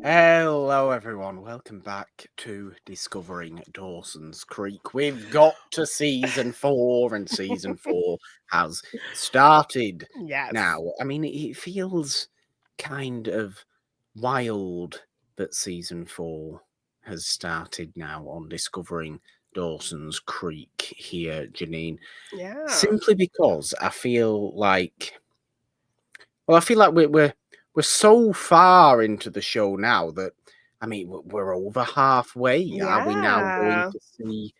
Hello, everyone. Welcome back to Discovering Dawson's Creek. We've got to season 4, and season 4 has started Yes. now. I mean, it feels kind of wild that season 4 has started now on Discovering Dawson's Creek here, Jeannine. Yeah. Simply because I feel like, we're so far into the show now that, I mean, we're over halfway. Are we now going Yeah. to see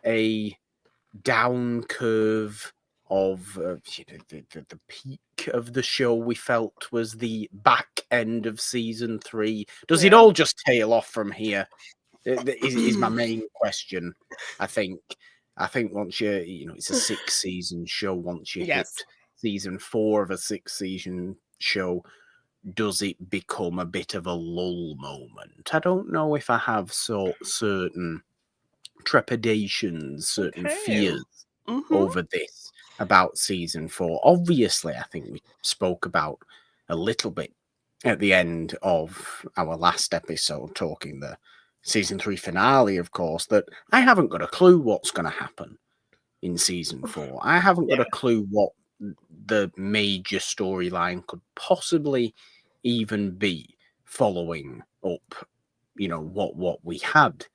a down curve of the peak of the show we felt was the back end of season 3? Does it Yeah. all just tail off from here? Is my main question. I think once it's a 6-season show. Once you Yes. hit season 4 of a 6-season show, does it become a bit of a lull moment? I don't know if I have certain trepidations, certain Okay. fears Mm-hmm. over this about season 4. Obviously, I think we spoke about a little bit at the end of our last episode, talking the season 3 finale, of course, that I haven't got a clue what's going to happen in season 4. I haven't got a clue what the major storyline could possibly even be following up, what we had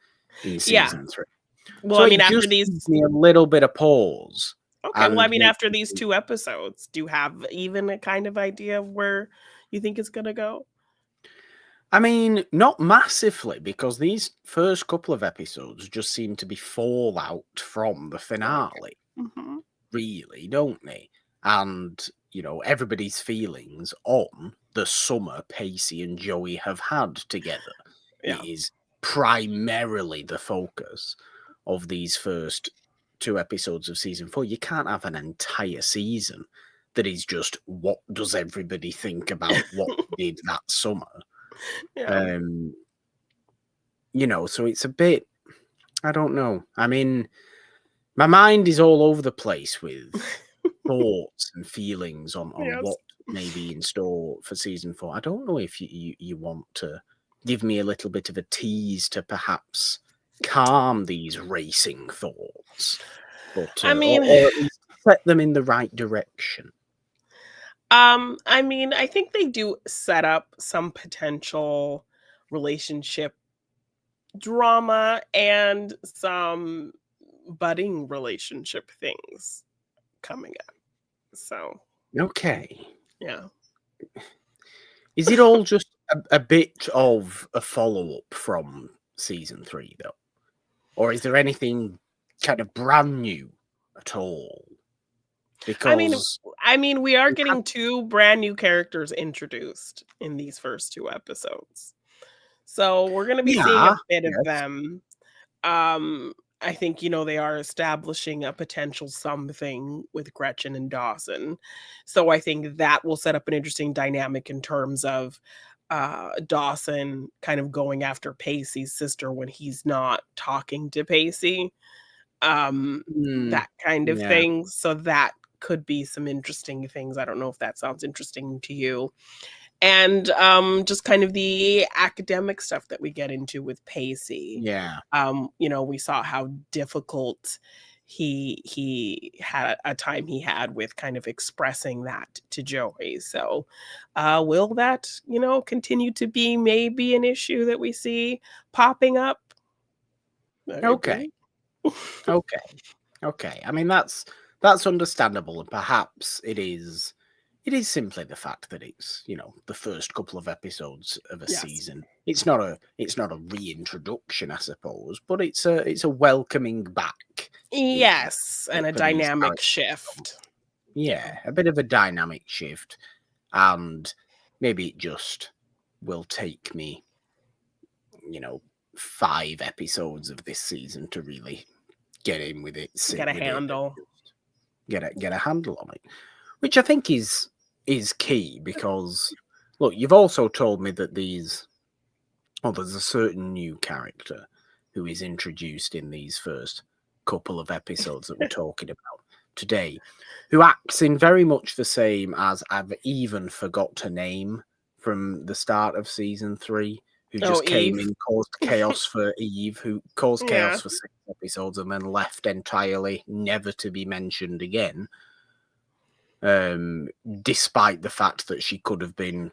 in season 3. Well, So I mean, it after just these. gives me a little bit of pause. Okay. Well, I And mean, makes after me these think, 2 episodes, do you have even a kind of idea of where you think it's gonna go? I mean, not massively, because these first couple of episodes just seem to be fallout from the finale, Mm-hmm. really, don't they? And, everybody's feelings on the summer Pacey and Joey have had together. Yeah. It is primarily the focus of these first 2 episodes of season 4. You can't have an entire season that is just what does everybody think about what they did that summer. Yeah. So it's a bit, I don't know. I mean, my mind is all over the place with thoughts and feelings on Yes. what may be in store for season 4. I don't know if you want to give me a little bit of a tease to perhaps calm these racing thoughts, but I mean, or at least set them in the right direction. I mean, I think they do set up some potential relationship drama and some budding relationship things coming up. So, Okay. yeah. Is it all just a bit of a follow-up from season 3, though? Or is there anything kind of brand new at all? I mean Because I mean, we are we have, getting 2 brand new characters introduced in these first 2 episodes. So, we're gonna be seeing a yeah, bit of yes, them. I think, they are establishing a potential something with Gretchen and Dawson. So I think that will set up an interesting dynamic in terms of Dawson kind of going after Pacey's sister when he's not talking to Pacey. mm, That kind of yeah, thing. So that could be some interesting things. I don't know if that sounds interesting to you. And just kind of the academic stuff that we get into with Pacey. yeah. We saw how difficult he had a time he had with kind of expressing that to Joey. So will that, continue to be maybe an issue that we see popping up? Okay, Maybe. okay, okay. I mean, that's understandable, and perhaps it is simply the fact that it's the first couple of episodes of a Yes. season. It's not a reintroduction, I suppose, but it's a welcoming back. Yes, and a For these dynamic characters. shift. Yeah, a bit of a dynamic shift, and maybe it just will take me, 5 episodes of this season to really get in with it, sit Get a with it, and handle. just get a handle on it. Which I think is key because, look, you've also told me that there's a certain new character who is introduced in these first couple of episodes that we're talking about today, who acts in very much the same as I've even forgot to name from the start of season 3, who Oh, just came Eve. in, caused chaos for Eve, who caused Yeah. chaos for 6 episodes and then left entirely, never to be mentioned again. Despite the fact that she could have been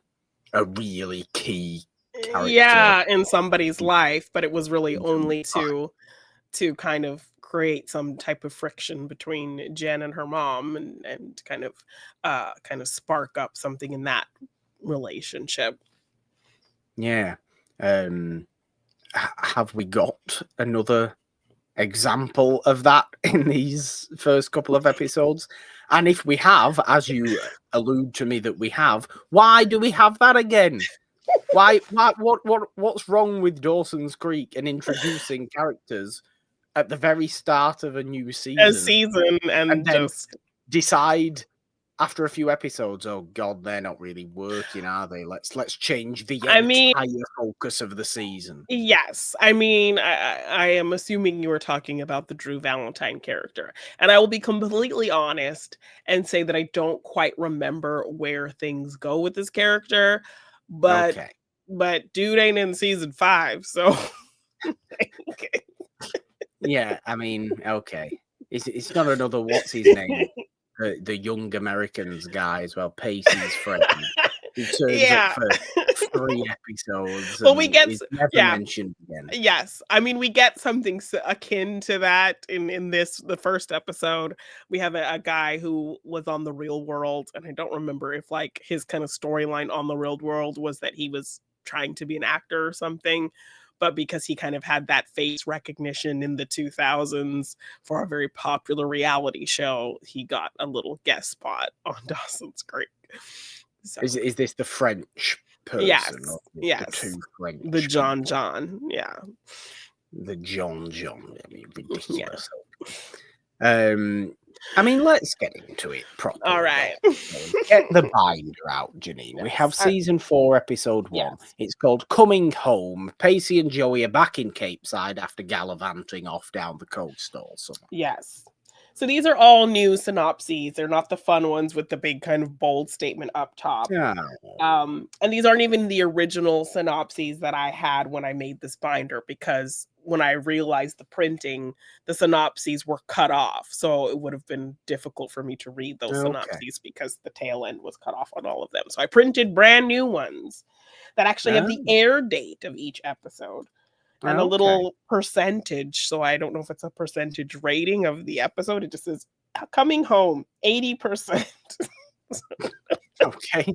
a really key character. Yeah, in somebody's life, but it was really only to kind of create some type of friction between Jen and her mom and kind of spark up something in that relationship. Yeah. Have we got another example of that in these first couple of episodes? And if we have, as you allude to me that we have, why do we have that again? What's wrong with Dawson's Creek and introducing characters at the very start of a new season and then just decide after a few episodes, oh god, they're not really working, are they? Let's change the I mean, entire focus of the season. yes. I mean, I am assuming you were talking about the Drew Valentine character. And I will be completely honest and say that I don't quite remember where things go with this character, but Okay. dude ain't in season 5, so Yeah, I mean, okay. It's not another what's his name? The young Americans guy as well, Pacey's friend. Who turns yeah. up for 3 episodes Well, we and get is never yeah. mentioned again. Yes. I mean, we get something akin to that in the first episode. We have a guy who was on The Real World, and I don't remember if like his kind of storyline on The Real World was that he was trying to be an actor or something, but because he kind of had that face recognition in the 2000s for a very popular reality show, he got a little guest spot on Dawson's Creek. So, Is this the French person? yes, Or yes. The 2 French The people? John, yeah. The John. I mean, ridiculous. I mean, let's get into it properly. All right. Get the binder out, Jeannine. Yes. We have season 4, episode 1. Yes. It's called Coming Home. Pacey and Joey are back in Capeside after gallivanting off down the coast all summer. Yes. So these are all new synopses. They're not the fun ones with the big kind of bold statement up top. Yeah. And these aren't even the original synopses that I had when I made this binder, because when I realized the printing, the synopses were cut off. So it would have been difficult for me to read those synopses because the tail end was cut off on all of them. So I printed brand new ones that actually have the air date of each episode and a little percentage. So I don't know if it's a percentage rating of the episode. It just says Coming Home, 80%. Okay.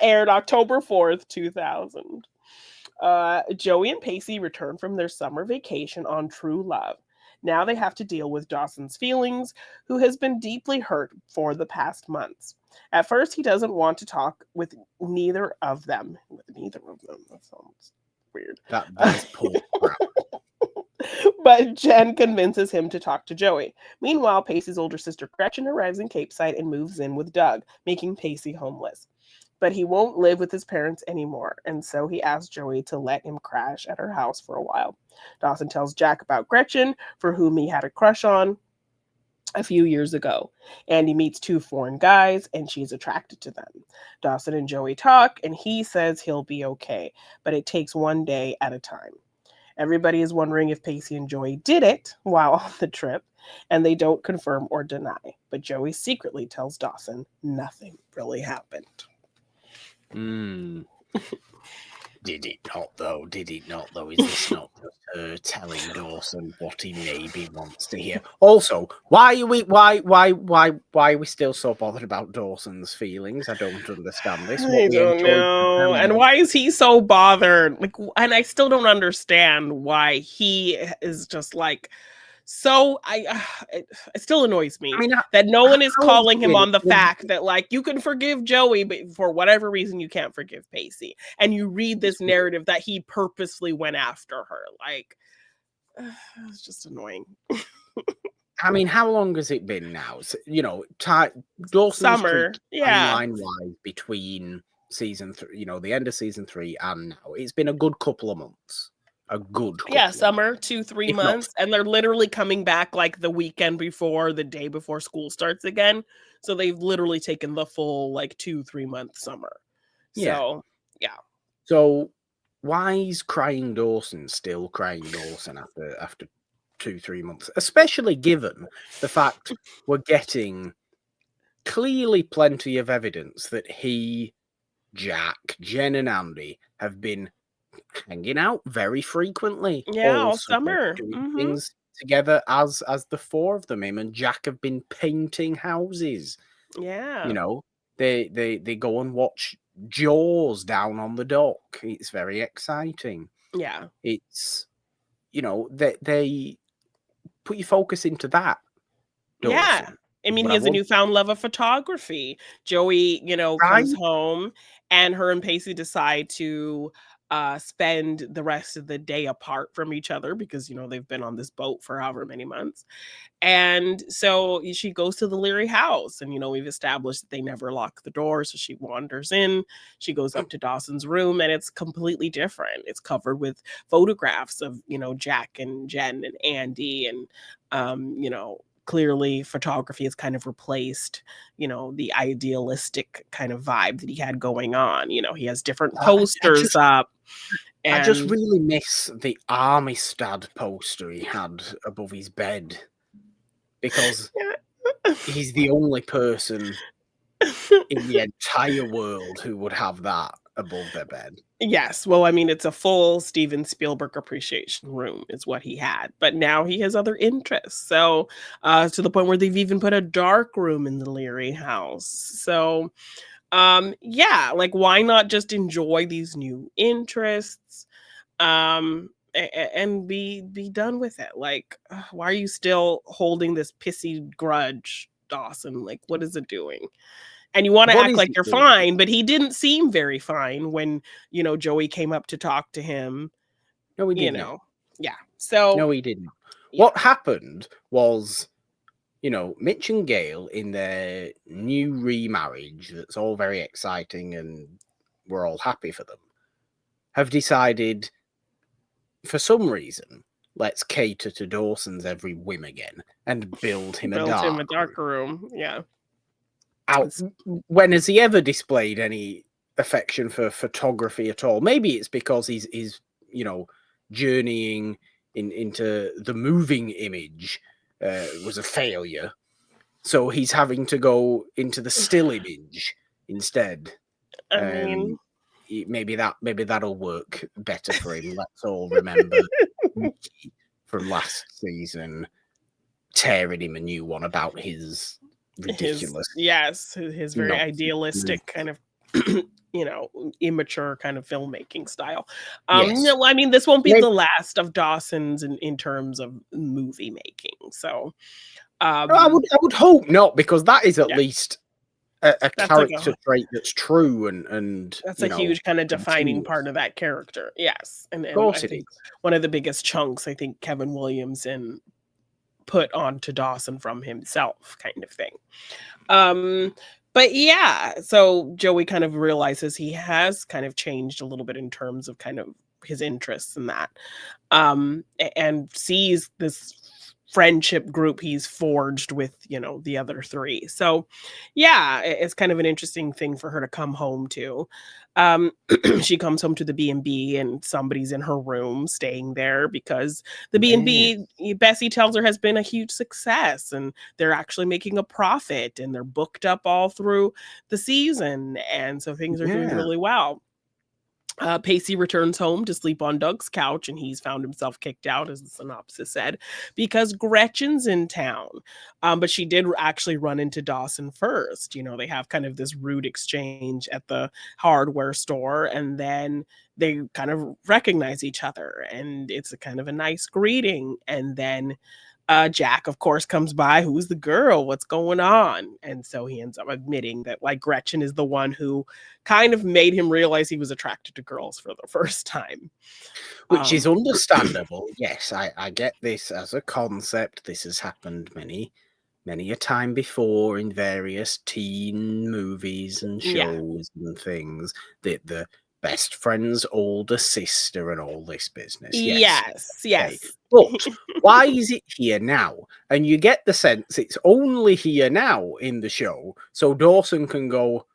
Aired October 4th, 2000. Joey and Pacey return from their summer vacation on True Love. Now they have to deal with Dawson's feelings, who has been deeply hurt for the past months. At first, he doesn't want to talk with neither of them. That sounds weird. That's poor crap. But Jen convinces him to talk to Joey. Meanwhile, Pacey's older sister Gretchen arrives in Capeside and moves in with Doug, making Pacey homeless. But he won't live with his parents anymore, and so he asks Joey to let him crash at her house for a while. Dawson tells Jack about Gretchen, for whom he had a crush on a few years ago. Andie meets 2 foreign guys, and she's attracted to them. Dawson and Joey talk, and he says he'll be okay, but it takes one day at a time. Everybody is wondering if Pacey and Joey did it while on the trip, and they don't confirm or deny. But Joey secretly tells Dawson nothing really happened. Did it not though? Is this not just her telling Dawson what he maybe wants to hear? Also, why are we still so bothered about Dawson's feelings? I don't understand this. I don't know. And why is he so bothered? Like, and I still don't understand why he is just like so. It still annoys me that no one is calling him on the fact that like you can forgive Joey, but for whatever reason you can't forgive Pacey. And you read this narrative that he purposely went after her. Like, it's just annoying. I mean, how long has it been now? So, Dawson's Summer, Creek, yeah. timeline-wise between season 3, the end of season 3 and now. It's been a good couple of months. Summer, 2-3 months, and they're literally coming back like the weekend before, the day before school starts again. So they've literally taken the full like 2-3 month summer. So yeah. So why is crying Dawson still crying Dawson after 2-3 months? Especially given the fact we're getting clearly plenty of evidence that he, Jack, Jen, and Andie have been hanging out very frequently Yeah, all all summer, summer. doing Mhm. things together as the four of them. Him and Jack have been painting houses. Yeah. You know, they go and watch Jaws down on the dock. It's very exciting. Yeah. It's, you know, they put your focus into that, Yeah. Dawson. I Is mean, what he I has a want. newfound love of photography. Joey, comes Right? home and her and Pacey decide to spend the rest of the day apart from each other because, they've been on this boat for however many months. And so she goes to the Leary house, and we've established that they never lock the door. So she wanders in, she goes up to Dawson's room, and it's completely different. It's covered with photographs of, Jack and Jen and Andie, and, clearly photography has kind of replaced, the idealistic kind of vibe that he had going on. He has different I, I posters just up I just and really miss the Armistad poster he had above his bed, because he's the only person in the entire world who would have that above their bed. Yes. Well, I mean, it's a full Steven Spielberg appreciation room is what he had, but now he has other interests. So, to the point where they've even put a dark room in the Leary house. So, yeah, like why not just enjoy these new interests, and be done with it? Like, why are you still holding this pissy grudge, Dawson? Like, what is it doing? And you want to What act is like it you're doing? fine, but he didn't seem very fine when, Joey came up to talk to him, No, he you did not. know. Yeah. So, No, he didn't. yeah. What happened was, Mitch and Gail, in their new remarriage, that's all very exciting and we're all happy for them, have decided, for some reason, let's cater to Dawson's every whim again and build him a Built him a dark room. dark room. Yeah. Out. It's When has he ever displayed any affection for photography at all? Maybe it's because he's journeying into the moving image was a failure, so he's having to go into the still image instead. I Um, mean, maybe that'll work better for him. Let's all remember Mickey from last season tearing him a new one about his ridiculous his very nonsense movie. idealistic kind of immature kind of filmmaking style. Yes. No, I mean, this won't be Maybe, the last of Dawson's in terms of movie making. So, I um, would hope not, because that is at yeah, least a that's like character trait that's true and that's a huge kind of defining part continuous. of that character. Yes. And Of I course it think is. one of the biggest chunks I think Kevin Williamson put onto Dawson from himself kind of thing. Um, but yeah, so Joey kind of realizes he has kind of changed a little bit in terms of kind of his interests in that. And sees this friendship group he's forged with, the other three. So yeah, it's kind of an interesting thing for her to come home to. Um, she comes home to the B&B and somebody's in her room staying there because the Yeah. B&B, Bessie tells her, has been a huge success and they're actually making a profit and they're booked up all through the season. And so things are doing Yeah. really well. Pacey returns home to sleep on Doug's couch, and he's found himself kicked out, as the synopsis said, because Gretchen's in town. But she did actually run into Dawson first. They have kind of this rude exchange at the hardware store, and then they kind of recognize each other, and it's a kind of a nice greeting. And then Jack, of course, comes by. Who's the girl? What's going on? And so he ends up admitting that, like, Gretchen is the one who kind of made him realize he was attracted to girls for the first time. Which is Um, understandable. Yes, I get this as a concept. This has happened many a time before in various teen movies and yeah. shows and things. The best friend's older sister and all this business. Yes. Yes. Okay. Yes. But why is it here now? And you get the sense it's only here now in the show, so Dawson can go,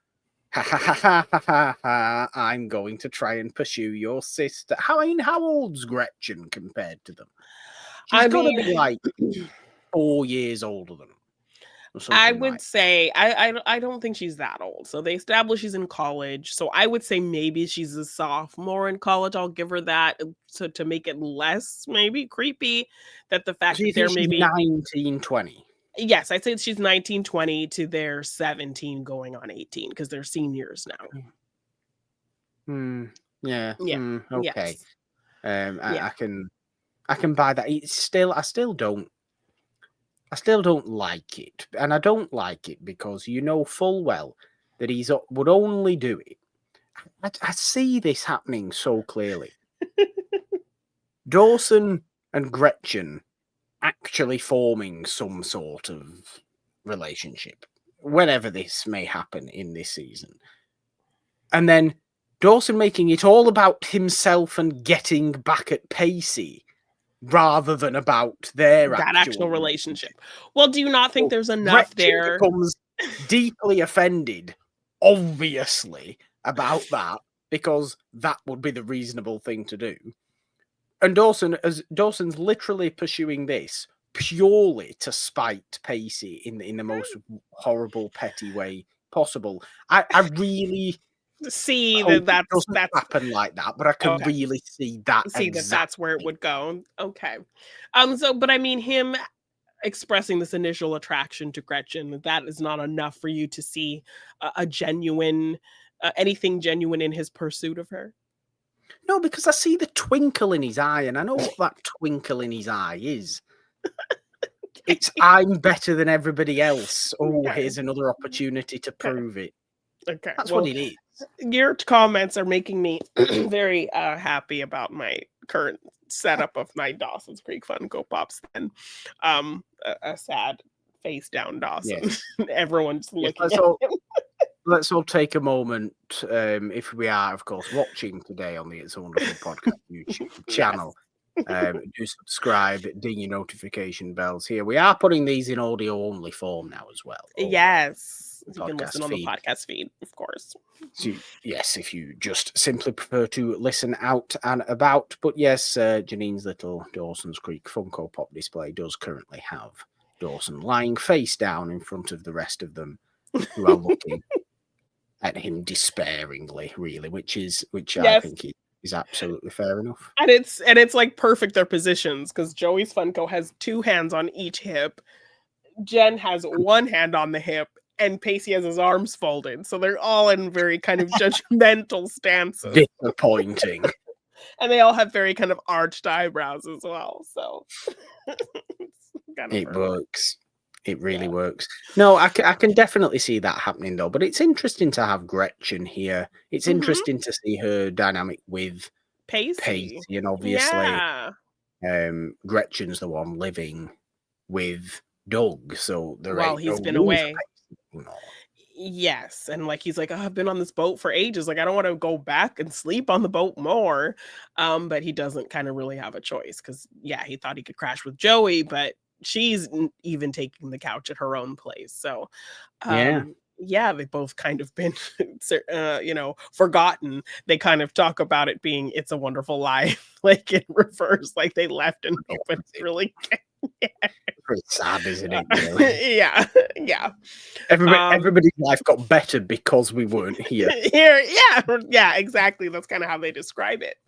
Ha ha ha ha ha ha ha. I'm going to try and pursue your sister. How old's Gretchen compared to them? She's I got to mean, be like 4 years older than them, or I something like. would say I don't think she's that old. So they establish she's in college. So I would say maybe she's a sophomore in college. I'll give her that to make it less maybe creepy that the fact So you that think they're she's maybe 19, 20? yes, I'd say she's 19, 20 to their 17 going on 18 because they're seniors now. Hmm. Yeah. Yeah. Okay. Yes. Yeah. I can buy that. It's still, I still don't like it, and I don't like it because you know full well that would only do it. I see this happening so clearly. Dawson and Gretchen actually forming some sort of relationship, whenever this may happen in this season, and then Dawson making it all about himself and getting back at Pacey rather than about their That actual actual relationship. relationship. Well, do you not think So there's enough Gretchen there? becomes deeply offended, obviously, about that because that would be the reasonable thing to do. And Dawson's literally pursuing this purely to spite Pacey in the most horrible, petty way possible. I really See hope that it doesn't that's happen like that, but I can okay. really see that See that that's where it exactly. would go. Okay. So but I mean him expressing this initial attraction to Gretchen, that is not enough for you to see a genuine anything genuine in his pursuit of her. No, because I see the twinkle in his eye, and I know what that twinkle in his eye is. It's I'm better than everybody else. Oh, Okay. here's another opportunity to Okay. prove it. Okay. That's what Well, it is. your comments are making me very happy about my current setup of my Dawson's Creek Funko Pops. Then, a sad face down Dawson. Yes. Everyone's Yes, looking at him. let's all take a moment, if we are, of course, watching today on the It's a Wonderful Podcast YouTube Yes. channel. Do subscribe, ding your notification bells here. We are putting these in audio only form now as well over on Yes. the You can listen podcast on the feed. podcast feed, of course. So, yes, if you just simply prefer to listen out and about. But yes, Jeannine's little Dawson's Creek Funko Pop display does currently have Dawson lying face down in front of the rest of them who are looking at him despairingly, really, which I Yes. think is absolutely fair enough. And it's like perfect their positions because Joey's Funko has two hands on each hip. Jen has one hand on the hip and Pacey has his arms folded. So they're all in very kind of judgmental stances. Disappointing. And they all have very kind of arched eyebrows as well. So it's kind of It perfect. works. It really Yeah. works. No, I can definitely see that happening though. But it's interesting to have Gretchen here. It's Mhm. interesting to see her dynamic with Pacey. Pacey, and obviously, Yeah. Gretchen's the one living with Doug, so there While ain't no he's been room for away. Pacey anymore. Yes, and, like, he's like, "Oh, I've been on this boat for ages, like, I don't wanna go back and sleep on the boat more," but he doesn't kinda really have a choice because yeah, he thought he could crash with Joey, but she's n even taking the couch at her own place, so, Yeah. yeah, they've both kind of been, forgotten. They kind of talk about it being "It's a Wonderful Life," like, in reverse, like, they left and nobody's really Pretty sad, isn't it, really? yeah, yeah. Um Everybody's life got better because we weren't here. Here, yeah, exactly. That's kind of how they describe it.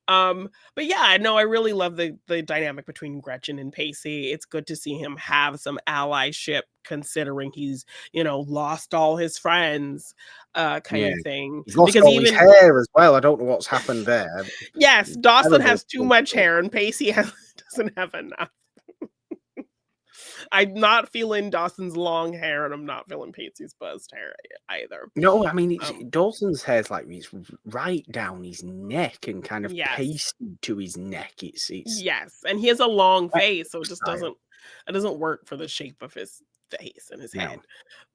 But yeah, no, I really love the dynamic between Gretchen and Pacey. It's good to see him have some allyship, considering he's lost all his friends, kind Yeah. of thing. He's lost Because all his even hair as well. I don't know what's happened there. yes, Dawson Terrible has too much hair, and Pacey doesn't have enough. I'm not feeling Dawson's long hair, and I'm not feeling Pacey's buzzed hair either. No, I mean, Um, Dawson's hair's like it's right down his neck and kind of yes. pasted to his neck. It's Yes, and he has a long face, so it just style. doesn't work for the shape of his face and his No, head.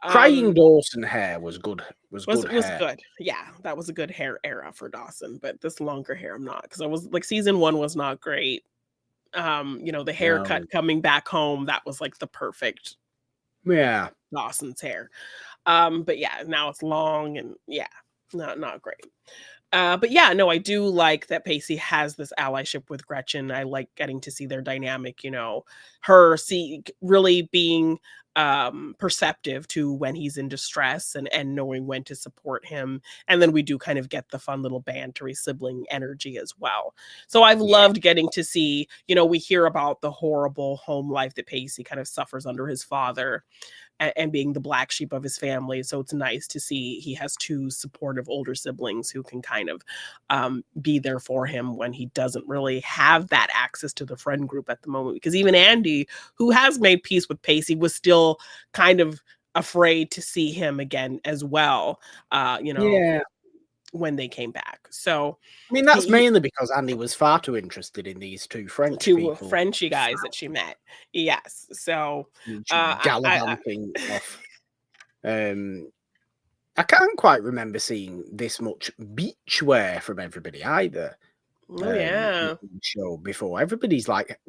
crying Um, Dawson hair was good. Was good was hair. good. Yeah, that was a good hair era for Dawson, but this longer hair, I'm not because I was like season 1 was not great. The haircut No, coming back home, that was like the perfect yeah, Dawson's hair. But yeah, now it's long and yeah, not great. But yeah, no, I do like that Pacey has this allyship with Gretchen. I like getting to see their dynamic, her really being perceptive to when he's in distress and knowing when to support him. And then we do kind of get the fun little bantery sibling energy as well. So I've Yeah. loved getting to see, we hear about the horrible home life that Pacey kind of suffers under his father and being the black sheep of his family. So it's nice to see he has two supportive older siblings who can kind of be there for him when he doesn't really have that access to the friend group at the moment. Because even Andie, who has made peace with Pacey, was still kind of afraid to see him again as well, Yeah. when they came back. So I mean, that's mainly because Andie was far too interested in these two French two people. Frenchy guys that she met. Yes. So I Gallivanting off. I can't quite remember seeing this much beachwear from everybody either. oh In yeah. the show before, everybody's like,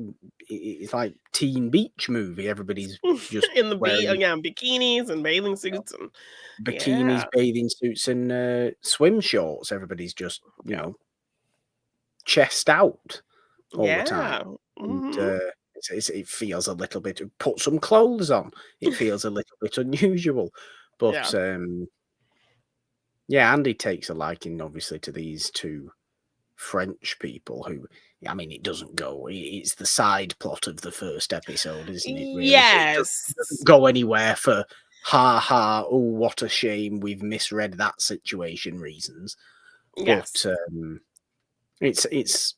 it's like teen beach movie. Everybody's just In the wearing yeah, bikinis and bathing suits and bikinis, yeah. bathing suits, and swim shorts. Everybody's just chest out all the time, Yeah. and Mhm. it feels a little bit. Put some clothes on. It feels a little bit unusual, but Yeah. yeah, Andie takes a liking, obviously, to these two French people who, I mean, it doesn't go. It's the side plot of the first episode, isn't it? Really, so it doesn't Yes. go anywhere for ha ha. Oh, what a shame, we've misread that situation reasons. But Yes. it's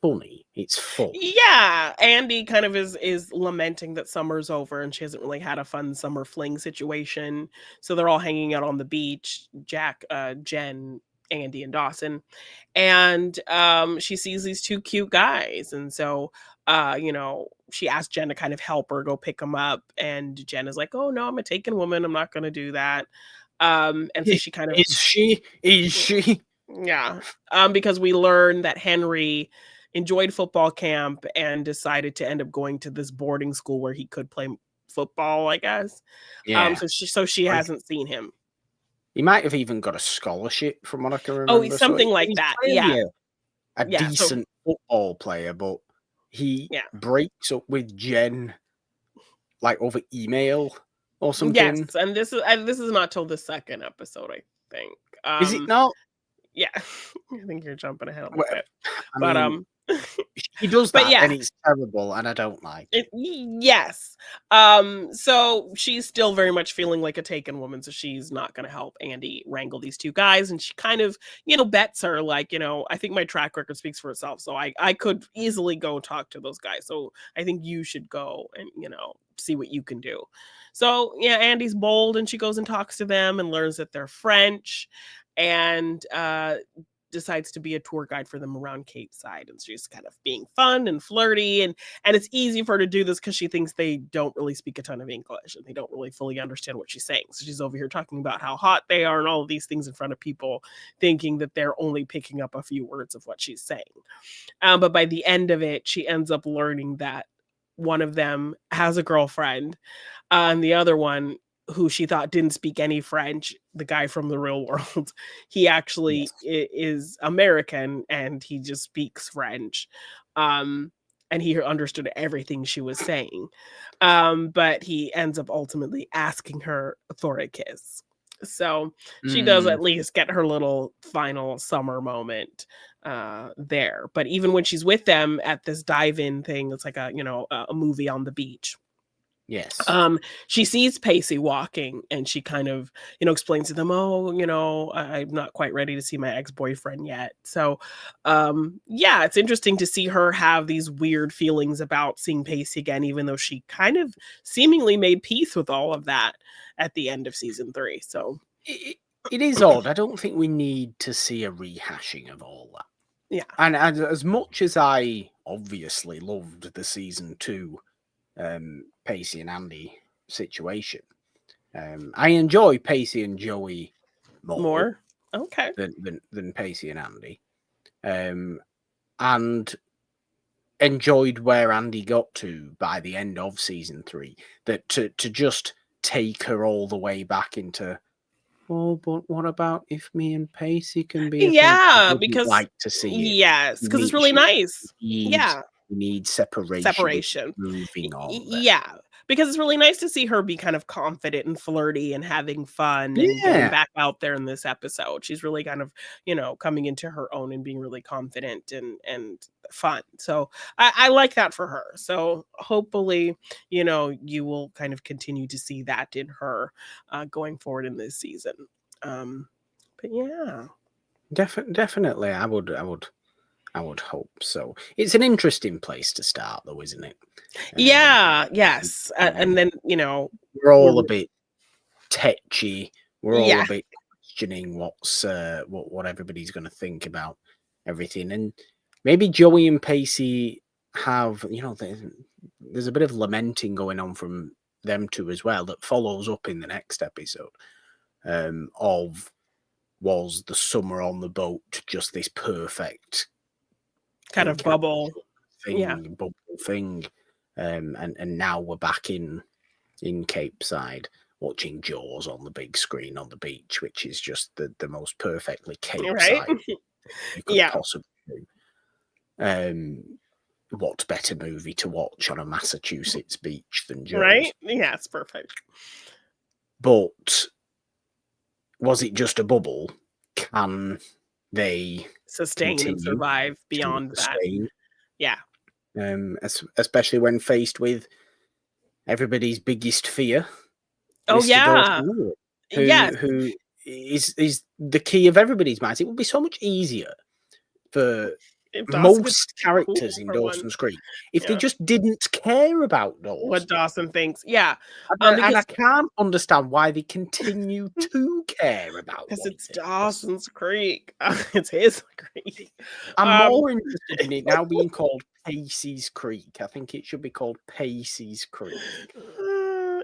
funny. It's fun. Yeah, Andie kind of is lamenting that summer's over and she hasn't really had a fun summer fling situation. So they're all hanging out on the beach, Jack, Jen, Andie, and Dawson. And she sees these two cute guys. And so she asked Jen to kind of help her go pick them up. And Jen is like, oh no, I'm a taken woman. I'm not gonna do that. And so she kind of Is she? Is she? yeah, because we learned that Henry enjoyed football camp and decided to end up going to this boarding school where he could play football, I guess. Yeah. So she Or hasn't seen him. he might have even got a scholarship, from what I can Oh, remember. So something like he's that. clearly Yeah, a yeah. So decent football player, but he yeah, breaks up with Jen like over email or yes. something. And this is not till the second episode, I think. Is it not? Yeah, I think you're jumping ahead a little Well, bit, I but mean, he does but that, yeah, and it's terrible, and I don't like it. Yes. So she's still very much feeling like a taken woman, so she's not gonna help Andie wrangle these two guys. And she kind of, bets her, like, I think my track record speaks for itself. So I could easily go talk to those guys. So I think you should go and, see what you can do. So yeah, Andie's bold and she goes and talks to them and learns that they're French and decides to be a tour guide for them around Cape Side. And she's kind of being fun and flirty, and it's easy for her to do this because she thinks they don't really speak a ton of English and they don't really fully understand what she's saying. So she's over here talking about how hot they are and all of these things in front of people, thinking that they're only picking up a few words of what she's saying. But by the end of it, she ends up learning that one of them has a girlfriend, and the other one, who she thought didn't speak any French, the guy from the real world, he actually Yes. is American and he just speaks French. Um, and he understood everything she was saying. But he ends up ultimately asking her for a kiss. So she does Mm, at least get her little final summer moment there. But even when she's with them at this dive-in thing, it's like a movie on the beach. yes. um she sees Pacey walking and she kind of explains to them, oh, I'm not quite ready to see my ex-boyfriend yet. So yeah, it's interesting to see her have these weird feelings about seeing Pacey again, even though she kind of seemingly made peace with all of that at the end of season 3. So It, it is odd. I don't think we need to see a rehashing of all that. yeah. And as much as I obviously loved the season 2 Pacey and Andie situation, I enjoy Pacey and Joey more More. Okay. than Pacey and Andie, and enjoyed where Andie got to by the end of season 3. That to just take her all the way back into, oh, but what about if me and Pacey can be a thing? I Yeah, wouldn't because like to see it. yes, because it's really nice. Yeah. You need separation with Separation. moving on there. Yeah, because it's really nice to see her be kind of confident and flirty and having fun and getting Yeah, back out there in this episode. She's really kind of, coming into her own and being really confident and fun. So I like that for her. So hopefully, you will kind of continue to see that in her going forward in this season. But yeah. definitely. I would hope so. It's an interesting place to start, though, isn't it? Yeah, yes. And then, we're all a we're bit tetchy. We're all a yeah. bit questioning what everybody's going to think about everything, and maybe Joey and Pacey have, there's a bit of lamenting going on from them two as well that follows up in the next episode. Of was the summer on the boat just this perfect Kind of bubble. Yeah. bubble thing, and now we're back in Cape Side watching Jaws on the big screen on the beach, which is just the most perfectly Cape Right? Side you could Yeah. possibly do. What better movie to watch on a Massachusetts beach than Jaws? Right? Yeah, it's perfect. But was it just a bubble? Can they Sustain and continue survive to beyond that. sustain? Yeah. Especially when faced with everybody's biggest fear, Oh, Mr. yeah. Dawson, Yes. who is the key of everybody's minds. It would be so much easier for If Dawson could most be cool characters in for once. Dawson's Creek if they Yeah. just didn't care about What Dawson. Dawson thinks. Yeah. And I Because can't understand why they continue to care about it's what he thinks. Dawson's Creek. It's his creek. I'm more interested in it now being called Pacey's Creek. I think it should be called Pacey's Creek.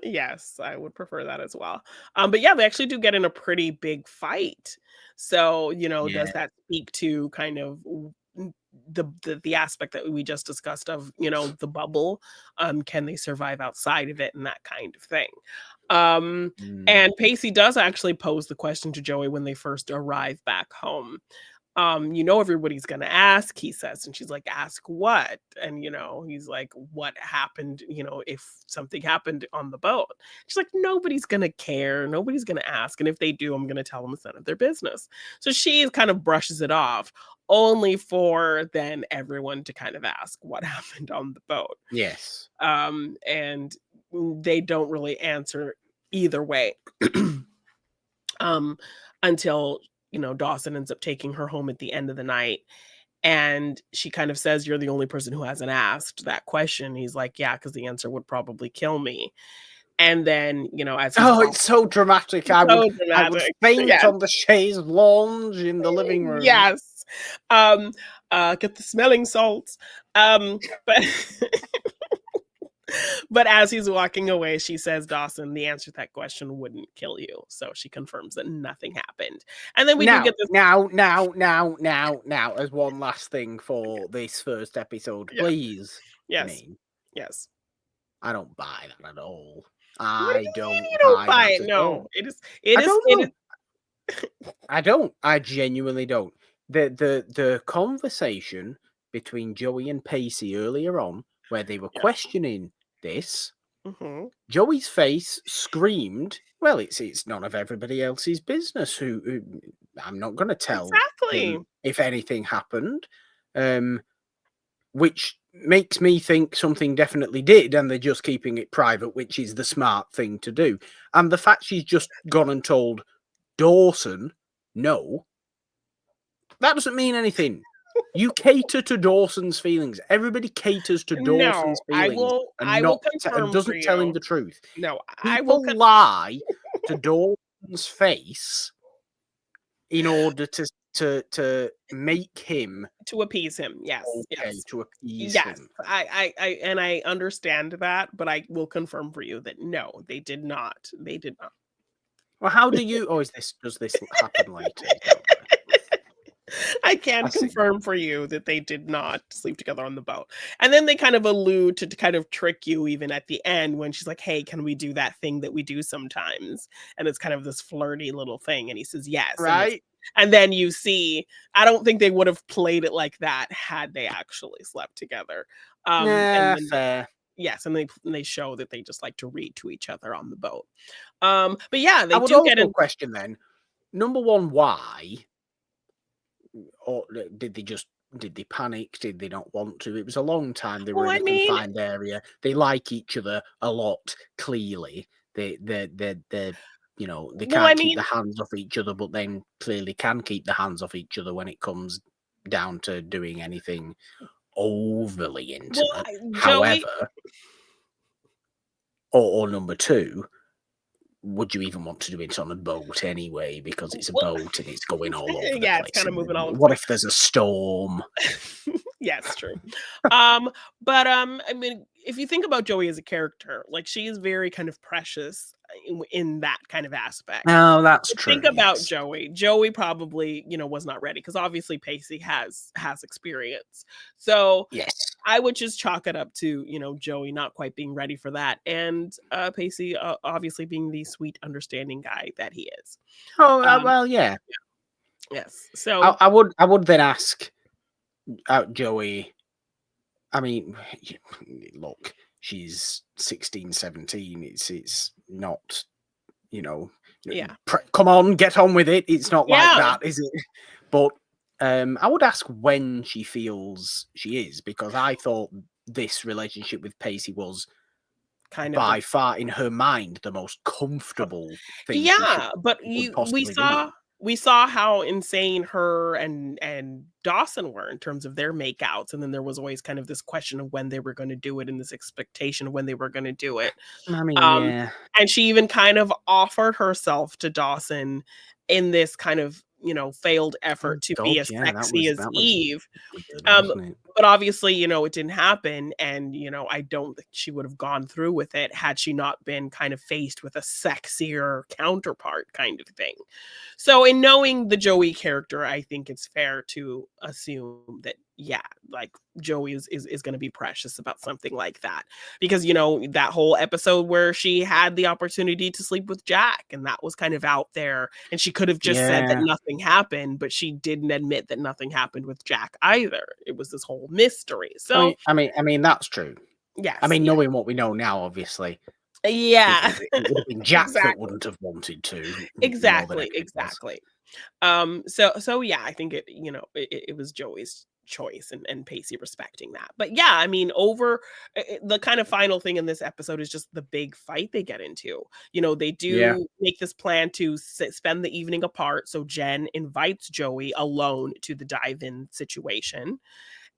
Yes, I would prefer that as well. But yeah, they actually do get in a pretty big fight. So, does that speak to kind of the aspect that we just discussed of, the bubble? Can they survive outside of it and that kind of thing? And Pacey does actually pose the question to Joey when they first arrive back home. Everybody's gonna ask, he says, and she's like, ask what? And he's like, what happened, if something happened on the boat? She's like, nobody's gonna care, nobody's gonna ask, and if they do, I'm gonna tell them it's none of their business. So she kind of brushes it off, only for then everyone to kind of ask what happened on the boat. Yes. And they don't really answer either way. Until Dawson ends up taking her home at the end of the night. And she kind of says, you're the only person who hasn't asked that question. He's like, yeah, because the answer would probably kill me. And then, as he's it's so dramatic. I would faint yes. on the chaise lounge in the living room. Yes. Get the smelling salts. But But as he's walking away, she says, Dawson, the answer to that question wouldn't kill you. So she confirms that nothing happened. And then we do get this. Now, as one last thing for this first episode, please. Yes. Jeannine, yes. I don't buy that at all. What do you mean you don't buy it? No, it is. I don't. I genuinely don't. The conversation between Joey and Pacey earlier on, where they were questioning this, Joey's face screamed, well, it's none of everybody else's business. Who I'm not going to tell them if anything happened, which makes me think something definitely did, and they're just keeping it private, which is the smart thing to do. And the fact she's just gone and told Dawson, no, that doesn't mean anything. You cater to Dawson's feelings. Everybody caters to Dawson's feelings. I will confirm and doesn't tell him the truth. No, I will lie to Dawson's face in order to make him, to appease him. Yes, yes, to appease him. I understand that, but I will confirm for you that no, they did not. They did not. Well, how do you? Does this happen later? I I can see. confirm for you that they did not sleep together on the boat. And then they kind of allude to kind of trick you even at the end when she's like, "Hey, can we do that thing that we do sometimes?" And it's kind of this flirty little thing, and he says, "Yes." Right? And then you see, I don't think they would have played it like that had they actually slept together. And Nah, then fair. yes, and they show that they just like to read to each other on the boat. But yeah, I they would do get also in. question then, number one, why? Or did they panic? Did they not want to? It was a long time. They were Well, in I a mean, confined area. They like each other a lot, clearly. They well, I can't keep mean, the hands off each other, but then clearly can keep the hands off each other when it comes down to doing anything overly well, intimate. Joey. However, or number two, would you even want to do it on a boat anyway? Because it's a Well, boat and it's going all over the yeah, it's place. kind of And moving all over the what place. if there's a storm? Yes, true. But I mean, if you think about Joey as a character, like she is very kind of precious in that kind of aspect. No, that's But think true. about Yes. Joey. Joey probably, was not ready because obviously Pacey has experience. So Yes. I would just chalk it up to, Joey not quite being ready for that, and Pacey obviously being the sweet, understanding guy that he is. Oh Um, well, yeah. yes. So I would then ask Joey. I mean, look, she's 16, 17. It's not, you know, yeah, come on, get on with it. It's not like yeah, that, is it? But I would ask when she feels she is, because I thought this relationship with Pacey was kind of the by far in her mind the most comfortable thing she yeah, but would you possibly be in. we saw how insane her and Dawson were in terms of their makeouts, and then there was always kind of this question of when they were going to do it and this expectation of when they were going to do it. I mean, Um, yeah. and she even kind of offered herself to Dawson in this kind of, failed Oh effort to be God, as yeah, sexy as that was Eve. weird, Um, wasn't it? but obviously, it didn't happen, and, I don't think she would have gone through with it had she not been kind of faced with a sexier counterpart kind of thing. So in knowing the Joey character, I think it's fair to assume that, yeah, like Joey is gonna be precious about something like that. Because, that whole episode where she had the opportunity to sleep with Jack, and that was kind of out there, and she could have just said that Yeah. nothing happened, but she didn't admit that nothing happened with Jack either. It was this whole mystery. So, I mean, that's true. I yes, mean, yeah. knowing what we know now, obviously, Yeah. it would have been Jack that Exactly. wouldn't have wanted to more than Exactly, anything else. exactly. So yeah, I think it was Joey's choice and Pacey respecting that. But yeah, I mean, the kind of final thing in this episode is just the big fight they get into. They Yeah. do make this plan to spend the evening apart. So Jen invites Joey alone to the dive-in situation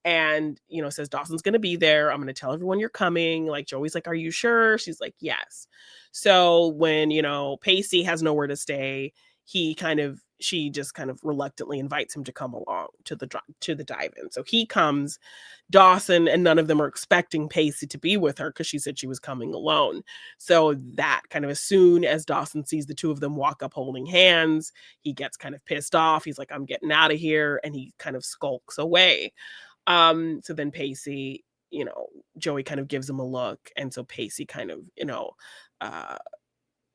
and says Dawson's going to be there. I'm going to tell everyone you're coming. Like Joey's like, "Are you sure?" She's like, "Yes." So when Pacey has nowhere to stay, she just kind of reluctantly invites him to come along to the dive-in. So he comes. Dawson and none of them are expecting Pacey to be with her because she said she was coming alone. So that kind of, as soon as Dawson sees the two of them walk up holding hands, he gets kind of pissed off. He's like, "I'm getting out of here," and he kind of skulks away. So then Pacey, Joey kind of gives him a look, and so Pacey kind of, uh,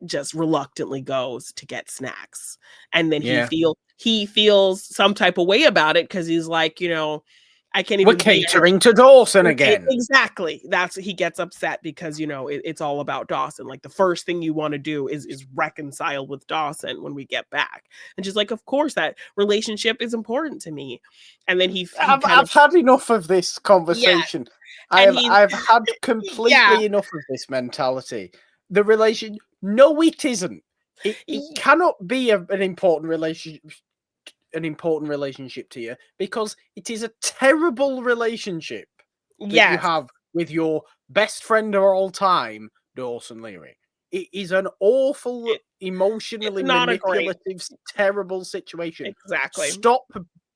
just reluctantly goes to get snacks, and then Yeah. he feels some type of way about it because he's like, I can't We're even be at catering to Dawson okay, again. exactly. He gets upset because, it's all about Dawson. Like the first thing you want to do is reconcile with Dawson when we get back. And she's like, "Of course that relationship is important to me." And then he kind of I've had enough of this yes, conversation. and he I've had yeah. completely enough of this mentality. The relation, no, it isn't. It y- cannot be an important relationship to you, because it is a terrible relationship that you Yes, have with your best friend of all time, Dawson Leary. It is an awful, it's emotionally not a great manipulative, terrible situation. exactly. Stop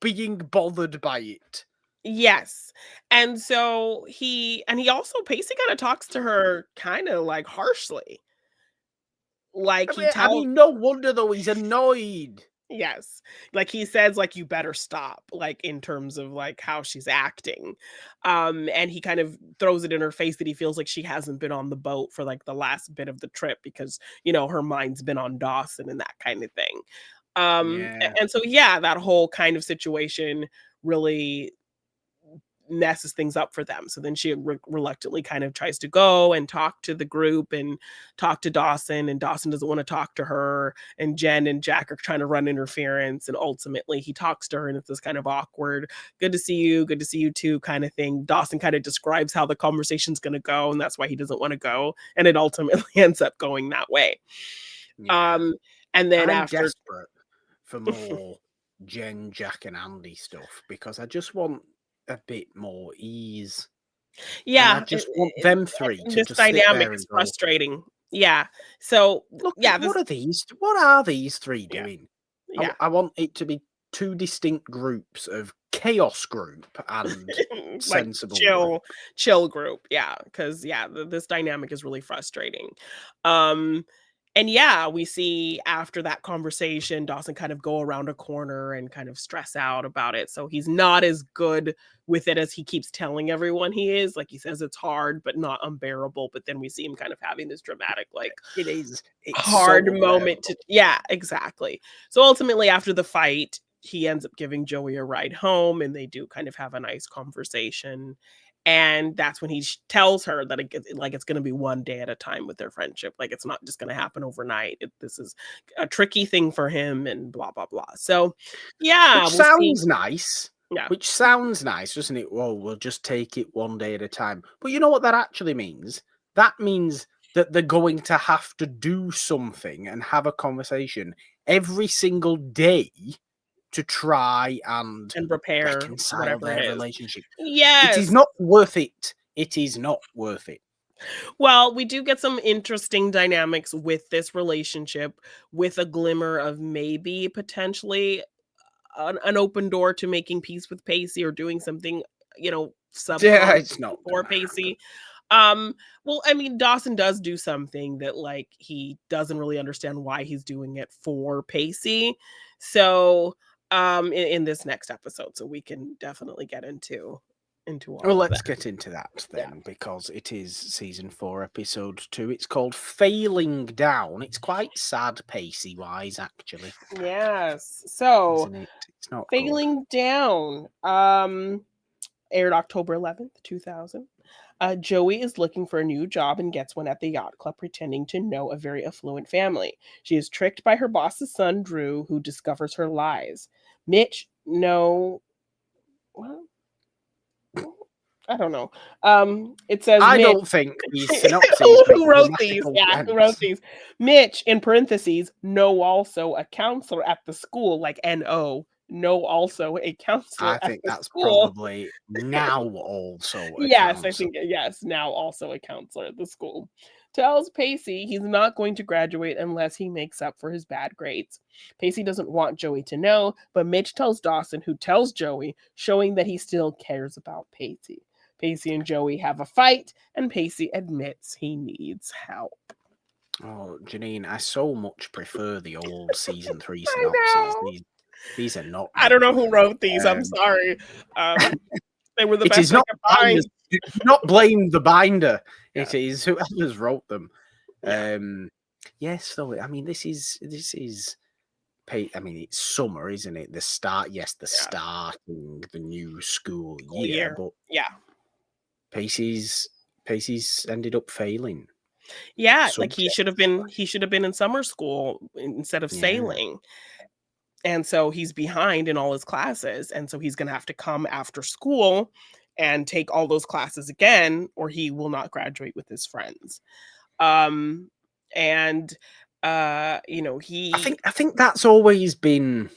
being bothered by it. Yes. And so he also Pacey kind of talks to her kind of like harshly. Like he I tells mean, no wonder though, he's annoyed. Yes. Like, he says, like, "You better stop," like, in terms of, like, how she's acting. And he kind of throws it in her face that he feels like she hasn't been on the boat for, like, the last bit of the trip because, her mind's been on Dawson and that kind of thing. Yeah. And so, yeah, that whole kind of situation really messes things up for them. So then she reluctantly kind of tries to go and talk to the group and talk to Dawson, and Dawson doesn't want to talk to her. And Jen and Jack are trying to run interference. And ultimately, he talks to her, and it's this kind of awkward, good to see you too kind of thing. Dawson kind of describes how the conversation's going to go, and that's why he doesn't want to go. And it ultimately ends up going that way. Yeah. Um, and then I'm after, desperate for more Jen, Jack, and Andie stuff because I just want a bit more ease. And I yeah, just want them three to this just sit dynamic there is and go, frustrating. Yeah. So, look, yeah, what this, are these? What are these three yeah, doing? yeah. I want it to be two distinct groups of chaos group and Like, sensible group. chill group, yeah, because yeah, this dynamic is really frustrating. Um, and yeah, we see after that conversation, Dawson kind of go around a corner and kind of stress out about it, so he's not as good with it as he keeps telling everyone he is. Like, he says it's hard, but not unbearable, but then we see him kind of having this dramatic, like, It is. It's hard so moment unbearable. to, yeah, exactly. So ultimately, after the fight, he ends up giving Joey a ride home, and they do kind of have a nice conversation. And that's when he tells her that like, it's going to be one day at a time with their friendship. Like, it's not just going to happen overnight. This is a tricky thing for him, and blah blah blah. So, yeah, Which we'll see. sounds nice. Yeah, Which sounds nice, doesn't it? Well, we'll just take it one day at a time. But you know what that actually means? That means that they're going to have to do something and have a conversation every single day to try and and repair reconcile whatever it their is. relationship. It is Yes. not worth it. It is not worth it. Well, we do get some interesting dynamics with this relationship, with a glimmer of maybe potentially an open door to making peace with Pacey or doing something, Yeah, subconscious it's not for gonna happen. Pacey. Well, I mean, Dawson does do something that, like, he doesn't really understand why he's doing it for Pacey. So, in this next episode, so we can definitely get into Well, all of that. let's get into that Yeah. then, because it is season 4, episode 2. It's called Failing Down. It's quite sad, pacey wise, actually, Yes. So, isn't it? It's not good. Failing Down, aired October 11th, 2000. Joey is looking for a new job and gets one at the yacht club, pretending to know a very affluent family. She is tricked by her boss's son, Drew, who discovers her lies. Mitch, no, well, I don't know. It says I Mitch. don't think these synopses make Who wrote these? grammatical Yeah, who wrote sense. these? Mitch, in parentheses, know also a counselor at the school, like NO, know also a counselor I at think the that's school. probably now also a Yes, I think, counsellor. yes, now also a counselor at the school. Tells Pacey he's not going to graduate unless he makes up for his bad grades. Pacey doesn't want Joey to know, but Mitch tells Dawson, who tells Joey, showing that he still cares about Pacey. Pacey and Joey have a fight, and Pacey admits he needs help. Oh, Jeannine, I so much prefer the old season 3 I synopses. know. These are not I don't good. know who wrote these. I'm Um, sorry. They were the It is best I not could the find. binders. Do not blame the binder. Yeah, It is whoever's wrote them. yeah, Yes, though. I mean, this is. I mean, it's summer, isn't it? The start. Yes, the yeah. starting the new school School year, year. but Yeah. Pacey's ended up failing. Yeah, like, he Subject. should have been in summer school instead of Yeah. sailing, and so he's behind in all his classes, and so he's gonna have to come after school and take all those classes again, or he will not graduate with his friends. Um, and, he, I think that's always been.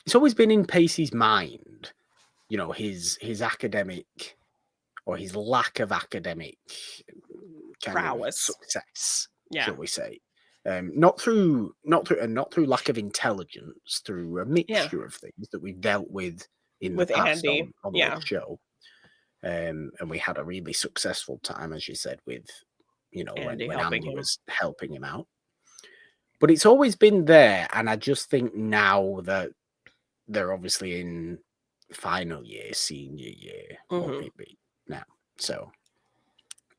It's always been in Pacey's mind. His academic or his lack of academic kind of prowess. success, Yeah, shall we say? Not through lack of intelligence, through a yeah, mixture of things that we've dealt with in the with past Andie. on this Yeah, show. And we had a really successful time, as you said, with Andie when helping Andie him. was helping him out. But it's always been there, and I just think now that they're obviously in final year, senior year, what would Mhm. it be now? So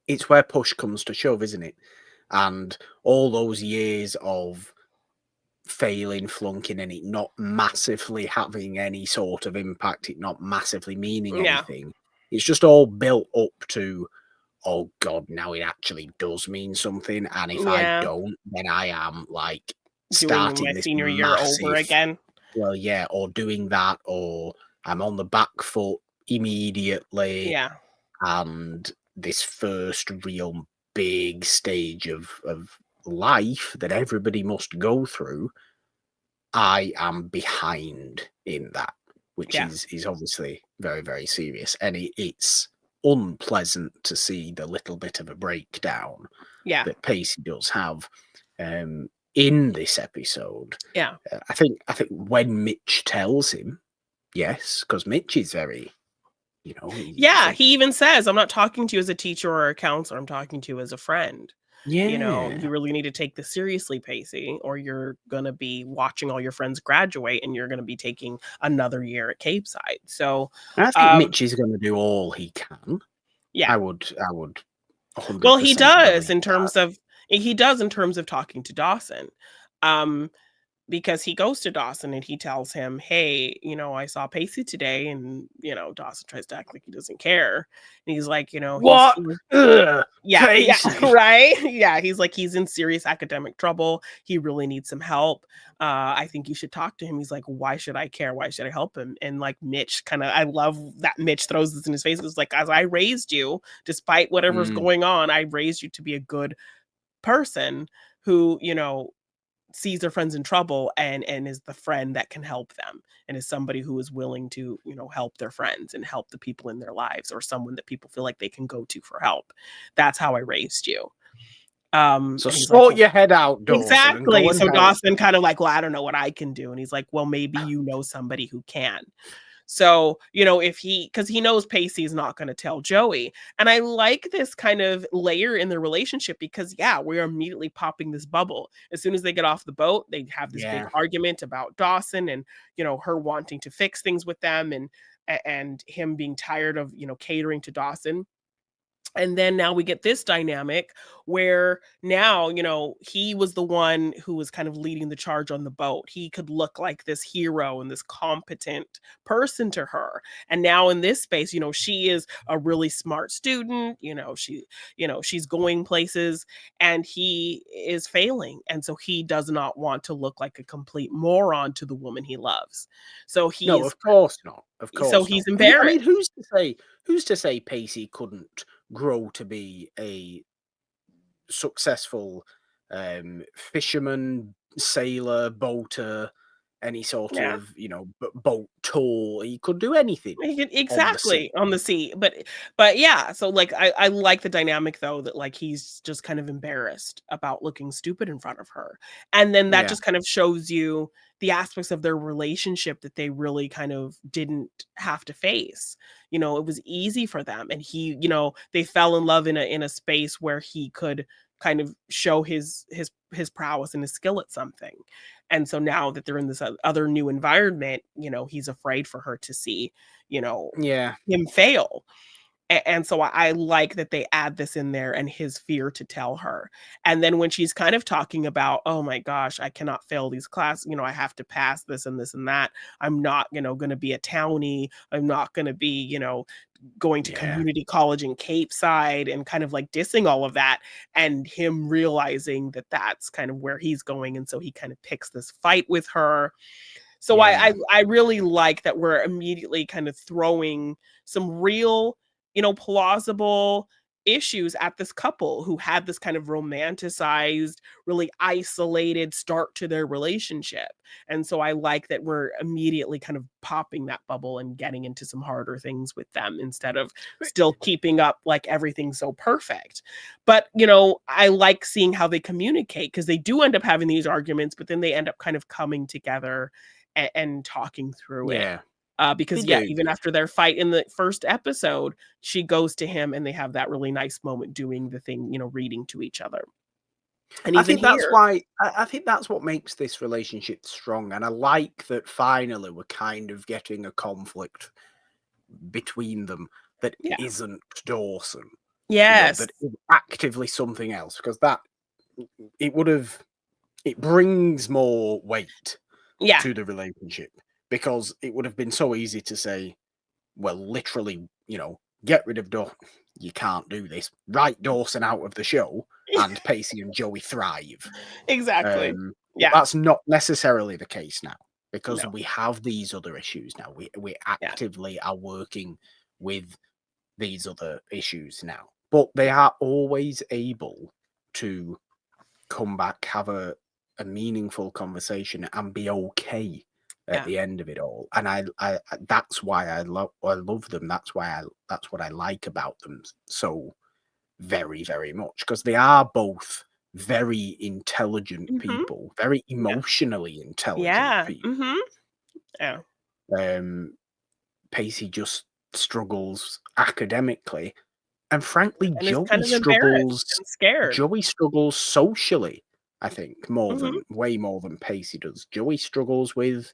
it's where push comes to shove, isn't it? And all those years of failing, flunking, and it not massively having any sort of impact, it not massively meaning Yeah. anything. It's just all built up to, oh God, now it actually does mean something. And if I Yeah. don't, then I am like Doing my starting this senior year over massive, again. well, yeah, or doing that, or I'm on the back foot immediately. Yeah. And this first real big stage of life that everybody must go through, I am behind in that, which Yeah. is obviously very, very serious. And it's unpleasant to see the little bit of a breakdown Yeah. that Pacey does have in this episode. Yeah. I think when Mitch tells him, yes, because Mitch is very, you Yeah, think, he even says, "I'm not talking to you as a teacher or a counselor, I'm talking to you as a friend. You yeah, really need to take this seriously, Pacey, or you're gonna be watching all your friends graduate and you're gonna be taking another year at Cape Side." So, and I think um, Mitch is going to do all he can. yeah. I would Well, he 100% does believe in that. terms of he does in terms of talking to Dawson. Um, because he goes to Dawson and he tells him, "Hey, I saw Pacey today," and Dawson tries to act like he doesn't care. And he's like, What? Ugh, yeah, yeah, Pacey. right? Yeah, he's like, he's in serious academic trouble. He really needs some help. I think you should talk to him. He's like, why should I care? Why should I help him? And like Mitch kind of, I love that Mitch throws this in his face. It's like, as I raised you, despite whatever's Mm, going on, I raised you to be a good person who, sees their friends in trouble and is the friend that can help them and is somebody who is willing to help their friends and help the people in their lives or someone that people feel like they can go to for help. That's how I raised you. so And he's like, sort well, your head out, Dawson, and go exactly. and So help. Dawson kind of like, well, I don't know what I can do. And he's like, well, maybe somebody who can. So, if because he knows Pacey's not going to tell Joey. And I like this kind of layer in their relationship because, yeah, we're immediately popping this bubble. As soon as they get off the boat, they have this big Yeah. argument about Dawson and, her wanting to fix things with them and him being tired of, catering to Dawson. And then now we get this dynamic where now, he was the one who was kind of leading the charge on the boat. He could look like this hero and this competent person to her. And now in this space, she is a really smart student, she's going places and he is failing. And so he does not want to look like a complete moron to the woman he loves. So No, he's of course not. Of so course he's not. I mean, embarrassed. who's to say Pacey couldn't grow to be a successful fisherman, sailor, boater, any sort Yeah. of, boat tour. He could do anything on the sea. Exactly, on the sea, but yeah, so, like, I like the dynamic, though, that, like, he's just kind of embarrassed about looking stupid in front of her, and then that Yeah. just kind of shows you the aspects of their relationship that they really kind of didn't have to face. It was easy for them, and they fell in love in a space where he could kind of show his prowess and his skill at something. And so now that they're in this other new environment, he's afraid for her to see, you know, Yeah. him fail. And so I like that they add this in there and his fear to tell her. And then when she's kind of talking about, oh my gosh, I cannot fail these classes, I have to pass this and this and that. I'm not, going to be a townie. I'm not going to be, going to Yeah. community college in Cape Side and kind of like dissing all of that and him realizing that that's kind of where he's going. And so he kind of picks this fight with her. So I Yeah. I really like that we're immediately kind of throwing some real, plausible issues at this couple who had this kind of romanticized, really isolated start to their relationship. And so I like that we're immediately kind of popping that bubble and getting into some harder things with them instead of still keeping up like everything's so perfect. But, I like seeing how they communicate because they do end up having these arguments, but then they end up kind of coming together and talking through it. Yeah. They Because yeah, do. even after their fight in the first episode, she goes to him and they have that really nice moment doing the thing, reading to each other. And I even think that's here, why I think that's what makes this relationship strong, and I like that finally we're kind of getting a conflict between them that yeah, isn't Dawson, yes, that is actively something else, because that it would have it brings more weight yeah, to the relationship, because it would have been so easy to say, well, literally, get rid of Dawson. You can't do this. Write Dawson out of the show, and Pacey and Joey thrive. exactly, But yeah, that's not necessarily the case now, because no, we have these other issues now. We yeah, actively are working with these other issues now, but they are always able to come back, have a meaningful conversation, and be okay at yeah, the end of it all. And I that's why I love them. That's what I like about them so very, very much, because they are both very intelligent mhm, people, very yeah, emotionally intelligent yeah, people. mhm, yeah, Um, Pacey just struggles academically, and frankly, and is kind of embarrassed and scared. Joey struggles socially, I think, Mhm. way more than Pacey does. Joey struggles with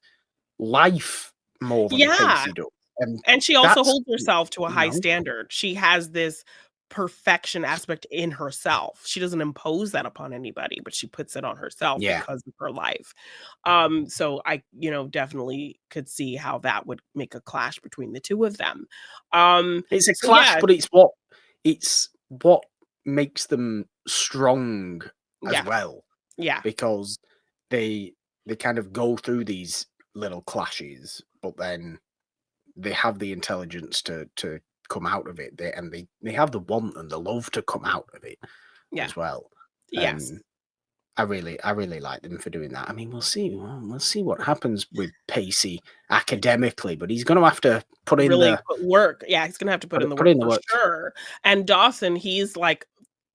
life more than Yeah, Pacey does. And and she also that's, holds herself to a you high know, standard. She has this perfection aspect in herself. She doesn't impose that upon anybody, but she puts it on herself yeah, because of her life. So I, definitely could see how that would make a clash between the 2 of them. it's a So clash, yeah, but it's what makes them strong as yeah, well, yeah, because they they kind of go through these little clashes, but then they have the intelligence to come out of it. They have the want and the love to come out of it yeah, as well. yes. And I really like them for doing that. I mean, we'll see what happens with Pacey academically, but he's going to have to put in Really the put work. Yeah, he's gonna have to put in the put work in the for work. sure. And Dawson, he's like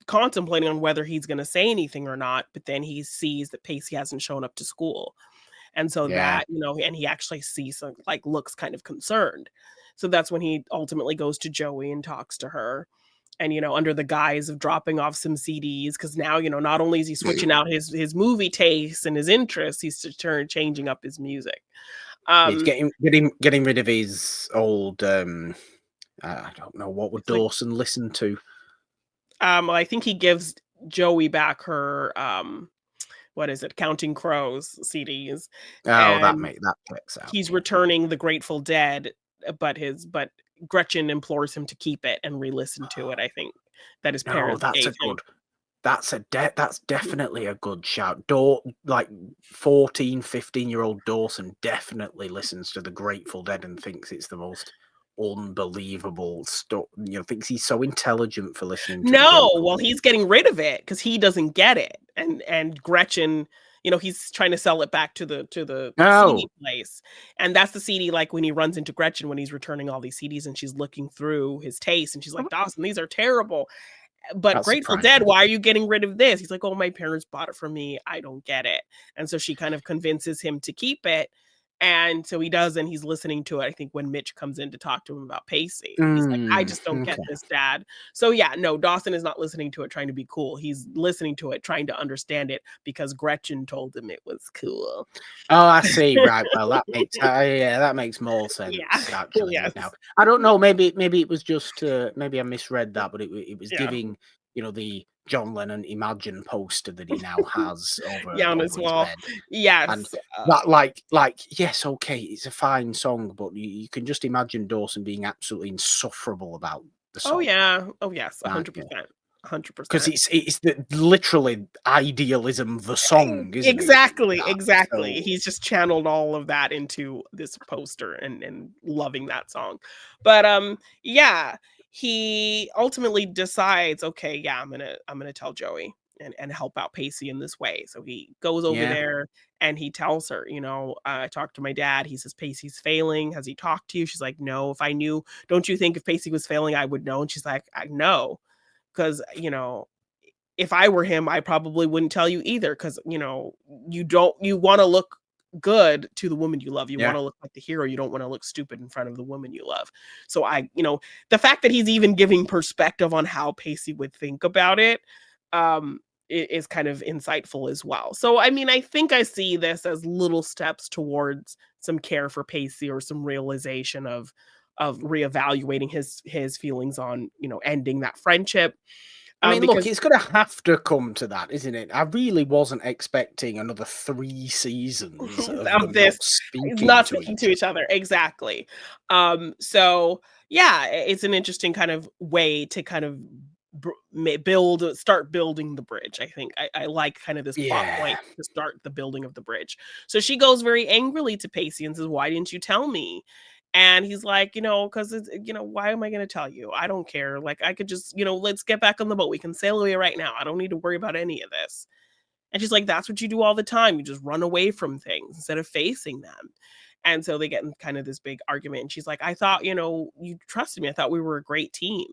contemplating on whether he's gonna say anything or not, but then he sees that Pacey hasn't shown up to school. And so Yeah, that, and he actually sees some like looks kind of concerned. So that's when he ultimately goes to Joey and talks to her. And under the guise of dropping off some CDs, because now, not only is he switching out his movie tastes and his interests, he's to turn changing up his music. it's Um, getting rid of his old. I don't know, what would it's like Dawson listen to. well, I think he gives Joey back her what is it, Counting Crows CDs, Oh, and that checks out. he's Yeah. returning the Grateful Dead, but Gretchen implores him to keep it and re-listen to it, I think, that his No, parents gave him. that's Mhm. definitely a good shout. Like 14, 15-year-old Dawson definitely listens to the Grateful Dead and thinks it's the most unbelievable stuff. Thinks he's so intelligent for listening to the No, Grateful well, Dead. he's getting rid of it because he doesn't get it, and Gretchen, he's trying to sell it back to the CD No, place, and that's the CD, like, when he runs into Gretchen when he's returning all these CDs, and she's looking through his taste, and she's like, "Dawson, these are terrible." But that's Grateful Dead, surprising. why are you getting rid of this? He's like, "Oh, my parents bought it for me. I don't get it." And so she kind of convinces him to keep it. And so he does, and he's listening to it. I think when Mitch comes in to talk to him about Pacey, he's like, "I just don't get Okay. this, Dad." So yeah, no, Dawson is not listening to it trying to be cool. He's listening to it trying to understand it because Gretchen told him it was cool. Oh, I see. Right. Well, that makes more Yeah. sense actually. Now, Yes. I don't know. Maybe it was just maybe I misread that, but it was Yeah. giving the John Lennon Imagine poster that he now has over Yeah, on his over his wall. bed, and Yes. that like yes, okay, it's a fine song, but you can just imagine Dawson being absolutely insufferable about the Oh, song, yeah. Oh, yes, can't you? 100%. Because 100%. it's the literally idealism the song, isn't it? Exactly, That exactly. so He's just channeled all of that into this poster and loving that song. But, yeah, he ultimately decides, "Okay, yeah, I'm gonna tell Joey and help out Pacey in this way." So he goes over yeah. there and he tells her, "I talked to my dad. He says Pacey's failing. Has he talked to you?" She's like, "No. If I knew, don't you think if Pacey was failing, I would know?" And she's like, "I know, because if I were him, I probably wouldn't tell you either, because you wanna look good to the woman you love. You Yeah. wanna look like the hero, you don't wanna look stupid in front of the woman you love." So the fact that he's even giving perspective on how Pacey would think about it, um, is kind of insightful as well. So, I mean, I think I see this as little steps towards some care for Pacey or some realization of reevaluating his feelings on, ending that friendship. I mean, look, Because it's going to have to come to that, isn't it? I really wasn't expecting another 3 seasons of of them not this speaking not to speaking each to each other. other. Exactly. So yeah, it's an interesting kind of way to kind of start building the bridge. I think I like kind of this plot Yeah, point to start the building of the bridge. So she goes very angrily to Pacey and says, "Why didn't you tell me?" And he's like, because it's, why am I going to tell you? I don't care. Like, I could just, let's get back on the boat. We can sail away right now. I don't need to worry about any of this. And she's like, "That's what you do all the time. You just run away from things instead of facing them." And so they get in kind of this big argument. And she's like, "I thought, you trusted me. I thought we were a great team.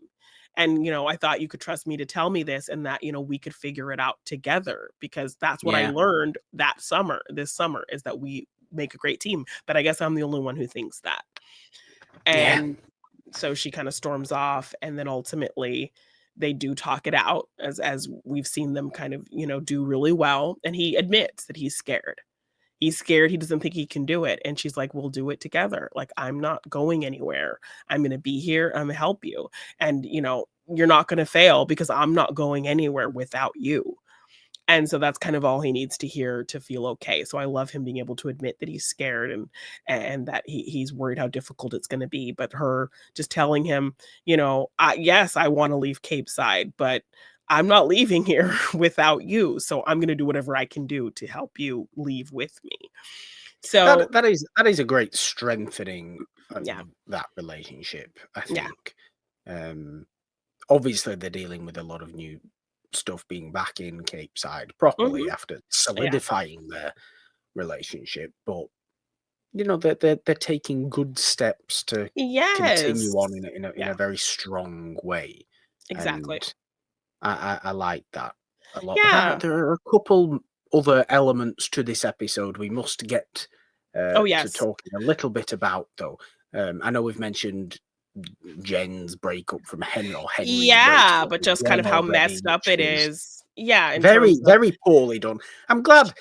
And, I thought you could trust me to tell me this and that, we could figure it out together because that's what I yeah, learned this summer, is that we make a great team. But I guess I'm the only one who thinks that." yeah, And so she kind of storms off, and then ultimately they do talk it out, as we've seen them kind of, do really well. And he admits that he's scared. He's scared, he doesn't think he can do it. And she's like, "We'll do it together. Like, I'm not going anywhere. I'm gonna be here. I'm gonna help you. And, you're not gonna fail because I'm not going anywhere without you." And so that's kind of all he needs to hear to feel okay. So I love him being able to admit that he's scared, and that he's worried how difficult it's going to be. But her just telling him, yes, I want to leave Cape Side, but I'm not leaving here without you. So I'm going to do whatever I can do to help you leave with me. So that is a great strengthening of yeah, that relationship. I yeah, think. Um, Obviously, they're dealing with a lot of new stuff being back in Cape Side properly hmm, after yeah, solidifying their relationship, but they're taking good steps to continue on yes, in a yeah, very strong way, exactly, and I like that a lot. yeah, There are a couple other elements to this episode we must get oh to yes, talking a little bit about, though. I know we've mentioned Jen's breakup from Henry, or Henry's yeah, breaking up but with just kind Jen of how already, messed up which it was is. Yeah, in very, terms of very poorly done. I'm glad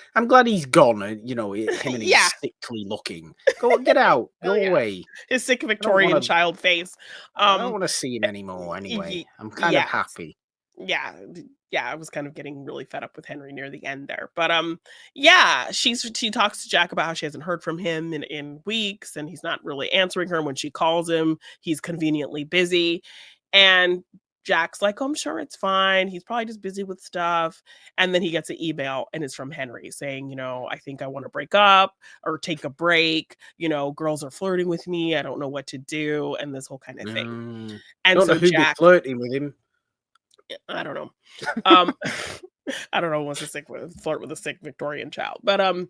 he's gone, and him and yeah, his sickly looking. Get out, oh go yeah, away. his sick I don't want Victorian to. child face. I don't Um, want to see him anymore. y Anyway, I'm kind of yes, happy. yeah, yeah, I was kind of getting really fed up with Henry near the end there. But yeah, she talks to Jack about how she hasn't heard from him in weeks, and he's not really answering her. When she calls him, he's conveniently busy. And Jack's like, "Oh, I'm sure it's fine. He's probably just busy with stuff." And then he gets an email, and it's from Henry saying, "I think I want to break up or take a break. Girls are flirting with me. I don't know what to do," and this whole kind of thing. And Don't know so who'd be Jack, flirting with him. I don't know. Um, I don't know who wants to flirt with a sick Victorian child, but Maybe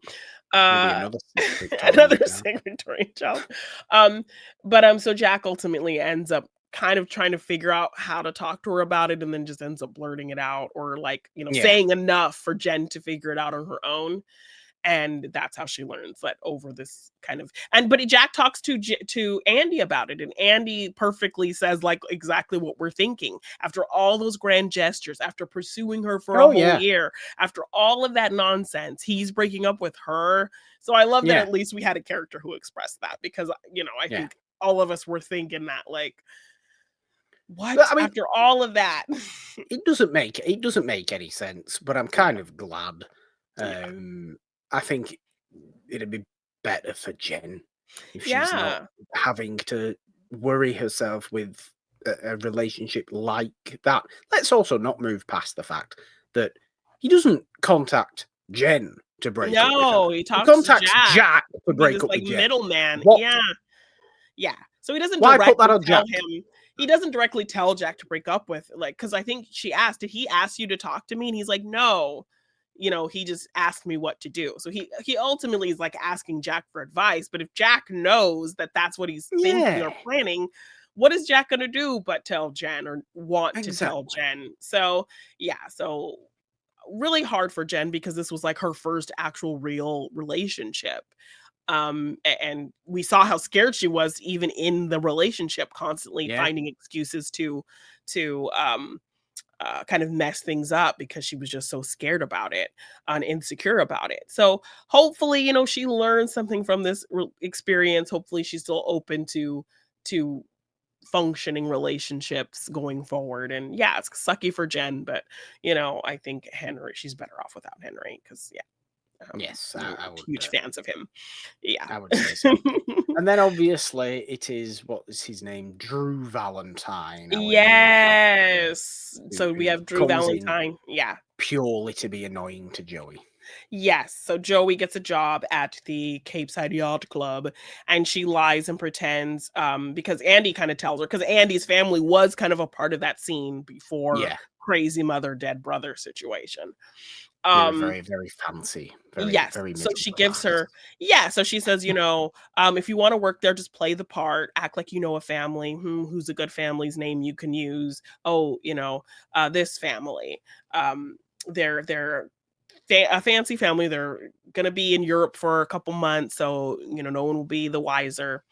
uh, another sick another Victorian child. sick Victorian child. Um, but so Jack ultimately ends up kind of trying to figure out how to talk to her about it, and then just ends up blurting it out, or like Yeah. saying enough for Jen to figure it out on her own. And that's how she learns that over this kind of, but Jack talks to Andie about it, and Andie perfectly says like exactly what we're thinking. After all those grand gestures, after pursuing her for a Oh whole yeah. year, after all of that nonsense, he's breaking up with her. So I love that Yeah. at least we had a character who expressed that, because I Yeah. think all of us were thinking that, like, But what, I mean, after all of that? it doesn't make any sense. But I'm Yeah, kind of glad. yeah, Um, I think it'd be better for Jen if she's not yeah, having to worry herself with a relationship like that. Let's also not move past the fact that he doesn't contact Jen to break up with her. no, he He talks to contacts Jack Jack to to be break this up like with Jen. middleman. What? Yeah. Yeah. So Why put that on Jack? he doesn't directly tell Jack to break up with, like, because I think she asked, "Did he ask you to talk to me?" And he's like, "No. He just asked me what to do." So he ultimately is like asking Jack for advice. But if Jack knows that that's what he's thinking Yeah, or planning, what is Jack gonna do but tell Jen, or want to tell exactly. Jen? So yeah, so really hard for Jen, because this was like her first actual real relationship. And we saw how scared she was even in the relationship, constantly Yeah, finding excuses to kind of mess things up because she was just so scared about it and insecure about it. So hopefully, she learns something from this experience. Hopefully, she's still open to functioning relationships going forward. And yeah, it's sucky for Jen, but I think Henry, she's better off without Henry because yeah, Yes, I would. huge fans of him. Yeah, I would say so. And then obviously it is, what is his name? Drew Valentine, our new character, yes. So we who have Drew comes in Valentine. Yeah. purely to be annoying to Joey. Yes. So Joey gets a job at the Cape Side Yacht Club and she lies and pretends because Andie kind of tells her because Andie's family was kind of a part of that scene before Yeah, crazy mother, dead brother situation. they were Um very, very fancy, very, yes. very So middle she gives class. her so she says, if you want to work there, just play the part, act like you know a family. Who's a good family's name you can use? Oh, this family. They're a fancy family. They're going to be in Europe for a couple months, so no one will be the wiser.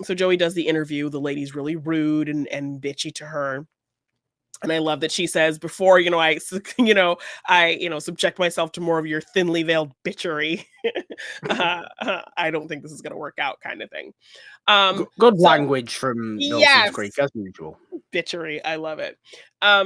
So Joey does the interview. The lady's really rude and bitchy to her. And I love that she says before, I subject myself to more of your thinly veiled bitchery. I don't think this is going to work out kind of thing. Good So language from Dawson's yes, Creek, as usual. bitchery. I love it.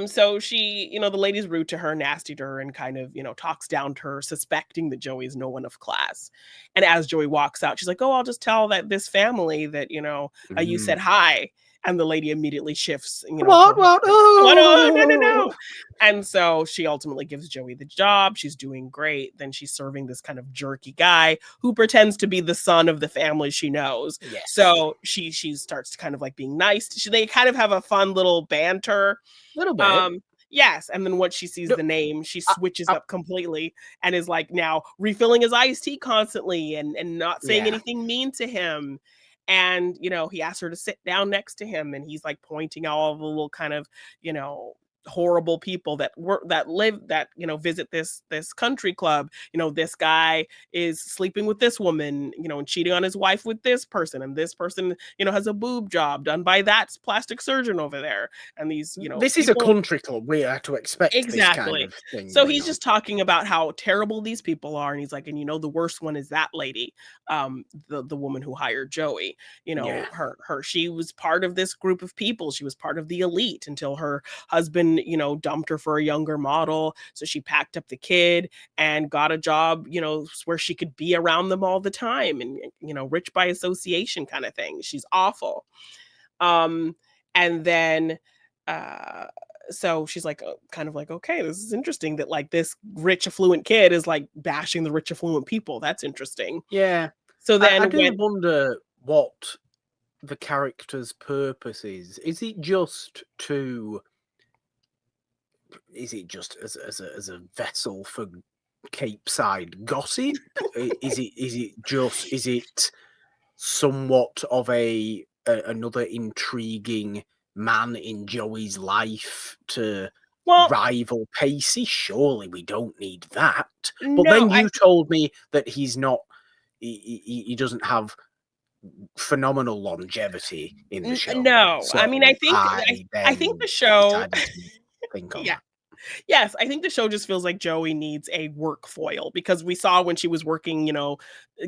So she, the lady's rude to her, nasty to her, and kind of, talks down to her, suspecting that Joey is no one of class. And as Joey walks out, she's like, "Oh, I'll just tell that this family that, you said Mm. hi." And the lady immediately shifts, What? to What? what? Oh, no, no, Oh! no. And so she ultimately gives Joey the job. She's doing great. Then she's serving this kind of jerky guy who pretends to be the son of the family she knows. Yes. So she starts to kind of like being nice. They kind of have a fun little banter. Little bit. Um, yes, and then once she sees No, the name, she I, switches I, up completely and is like now refilling his iced tea constantly and not saying yeah. anything mean to him. And he asks her to sit down next to him, and he's like pointing out all the little kind of you know horrible people that visit this country club. This guy is sleeping with this woman, and cheating on his wife with this person, and this person has a boob job done by that plastic surgeon over there, and these This is a people. country club. We are to expect this kind Exactly. of thing So going he's on. just talking about how terrible these people are, and he's like, and the worst one is that lady, the woman who hired Joey. Yeah. She was part of this group of people. She was part of the elite until her husband, dumped her for a younger model. So she packed up the kid and got a job, where she could be around them all the time, and rich by association kind of thing. She's awful. Um, and then uh so she's like kind of like, okay, this is interesting that like this rich affluent kid is like bashing the rich affluent people. That's interesting. Yeah. So I then do when wonder what the character's purpose is. Is it just as a vessel for Cape Side gossip? Is it somewhat of another intriguing man in Joey's life to well rival Pacey? Surely we don't need that. But no then you told me that he's not. He doesn't have phenomenal longevity in the show. no, So I mean, I think then the show decided to think on yeah. that. Yes, I think the show just feels like Joey needs a work foil because we saw when she was working,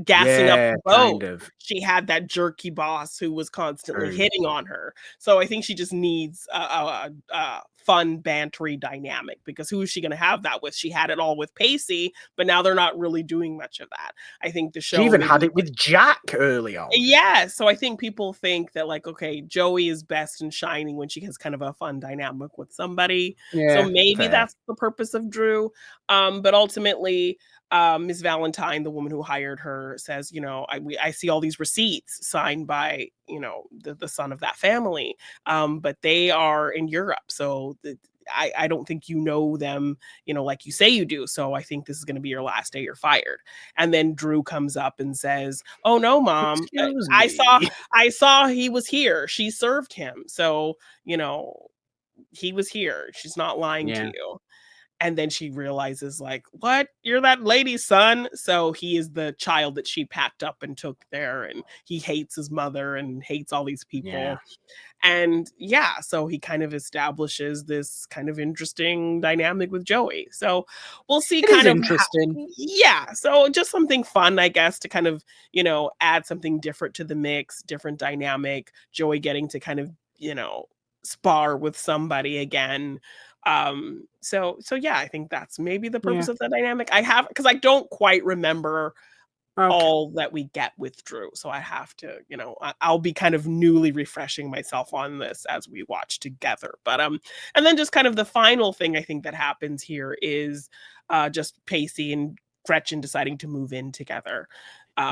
gassing up Yeah, the boat, kind of. she had that jerky boss who was constantly True. hitting on her. So I think she just needs a fun, bantery dynamic because who is she going to have that with? She had it all with Pacey, but now they're not really doing much of that. I think the She show even had maybe. it with Jack early on. Yeah, so I think people think that like, okay, Joey is best and shining when she has kind of a fun dynamic with somebody. So Yeah, maybe fair. that's the purpose of Drew. But ultimately, Ms. Valentine, the woman who hired her, says, I see all these receipts signed by, the son of that family, but they are in Europe, so I don't think you know them, like you say you do. So I think this is going to be your last day. You're fired. And then Drew comes up and says, "Oh no, mom, Excuse I saw me. I saw he was here. She served him. So, he was here. She's not lying to Yeah. you." And then she realizes, like, what? You're that lady's son? So he is the child that she packed up and took there. And he hates his mother and hates all these Yeah. people. And yeah, so he kind of establishes this kind of interesting dynamic with Joey. So we'll see It is kind of interesting. yeah, so just something fun, I guess, to kind of, add something different to the mix, different dynamic, Joey getting to kind of, spar with somebody again. So yeah, I think that's maybe the Yeah. purpose of the dynamic. Because I don't quite remember Okay. all that we get with Drew. So I have to, I'll be kind of newly refreshing myself on this as we watch together. But and then just kind of the final thing I think that happens here is just Pacey and Gretchen deciding to move in together.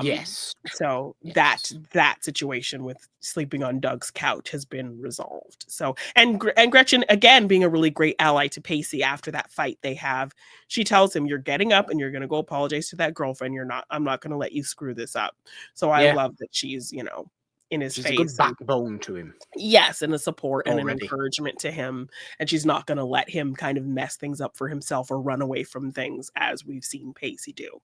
Yes. So Yes. that situation with sleeping on Doug's couch has been resolved. So and Gretchen again being a really great ally to Pacey after that fight they have. She tells him, "You're getting up and you're going to go apologize to that girlfriend. I'm not going to let you screw this up." So I Yeah. love that she's, in his She's a good face and backbone to him yes, and a support and an already. encouragement to him, and she's not gonna let him kind of mess things up for himself or run away from things as we've seen Pacey do.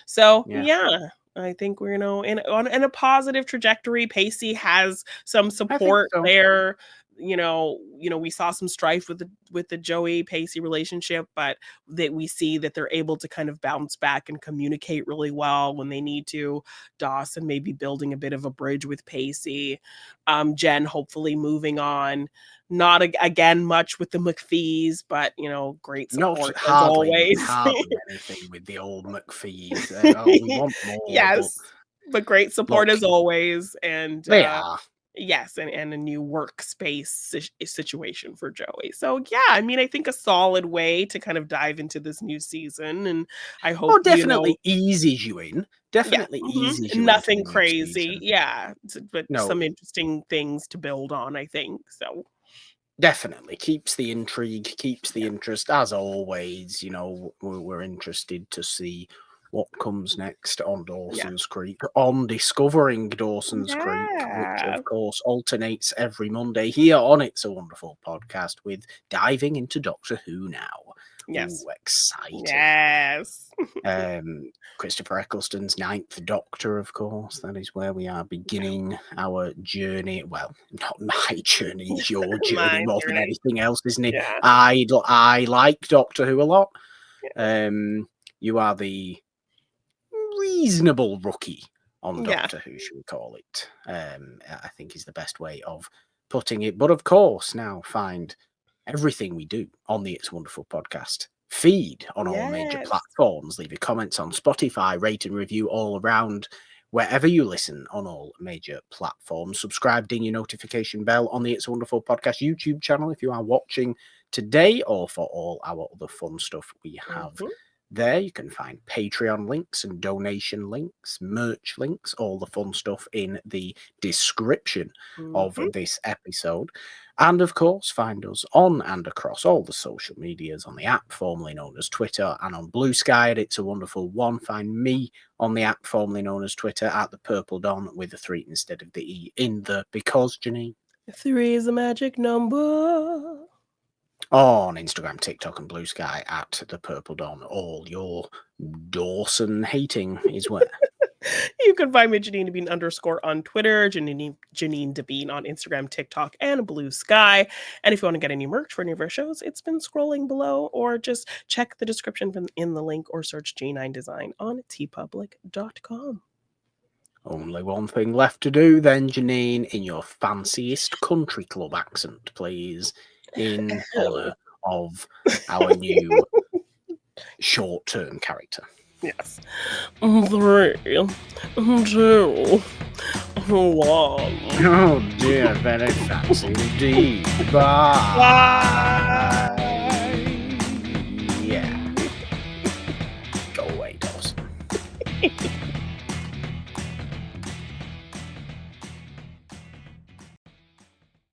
So, Yeah. yeah, I think we're, in a positive trajectory. Pacey has some I think support so. there. We saw some strife with the Joey Pacey relationship, but that we see that they're able to kind of bounce back and communicate really well when they need to. Dawson maybe building a bit of a bridge with Pacey. Jen hopefully moving on. Not again much with the McPhees, but great Not support as hardly always. anything with the old McPhees. We want more, but Yes, but great support look, as always, and they are. yes, and a new workspace situation for Joey. So yeah, I mean, I think a solid way to kind of dive into this new season, and I Oh, hope definitely eases you in. yeah, Definitely eases you into the nothing new crazy, season. yeah, but No, some interesting things to build on. I think so. definitely keeps the intrigue, keeps the Yeah, interest. As always, we're interested to see what comes next on yeah, Dawson's Creek, on Discovering Dawson's Creek, which yeah. of course alternates every Monday here on It's a Wonderful Podcast with Diving into Doctor Who now. Ooh, Yes, exciting. yes, Christopher Eccleston's Ninth Doctor, of course. That is where we are beginning our journey. Well, not my journey, it's your journey my more than journey. anything else, isn't it? Yeah, I like Doctor Who a lot. yeah, You are the reasonable rookie on yeah, Doctor Who, should we call it? I think is the best way of putting it. But of course, now find everything we do on the It's Wonderful podcast feed on all major yes. platforms. Leave your comments on Spotify, rate and review all around wherever you listen on all major platforms. Subscribe, ding your notification bell on the It's Wonderful podcast YouTube channel if you are watching today, or for all our other fun stuff we have Mhm. there. You can find Patreon links and donation links, merch links, all the fun stuff in the description of Mhm. this episode. And of course, find us on and across all the social medias on the app formerly known as Twitter and on Blue Sky at It's a Wonderful One. Find me on the app formerly known as Twitter at the Purple Dawn with a 3 instead of the E in the because, Jeannine. 3 is a magic number. On Instagram, TikTok, and Blue Sky at the Purple Dawn. All your Dawson hating is where. You can find me Jeannine Devine _ on Twitter, Jeannine Devine on Instagram, TikTok, and Blue Sky. And if you want to get any merch for any of our shows, it's been scrolling below, or just check the description in the link, or search J9 Design on tpublic.com. Only one thing left to do then, Jeannine, in your fanciest country club accent, please, in honour of our new short-term character. Yes. 3, 2, 1. Oh dear, very fancy indeed. Bye. Bye.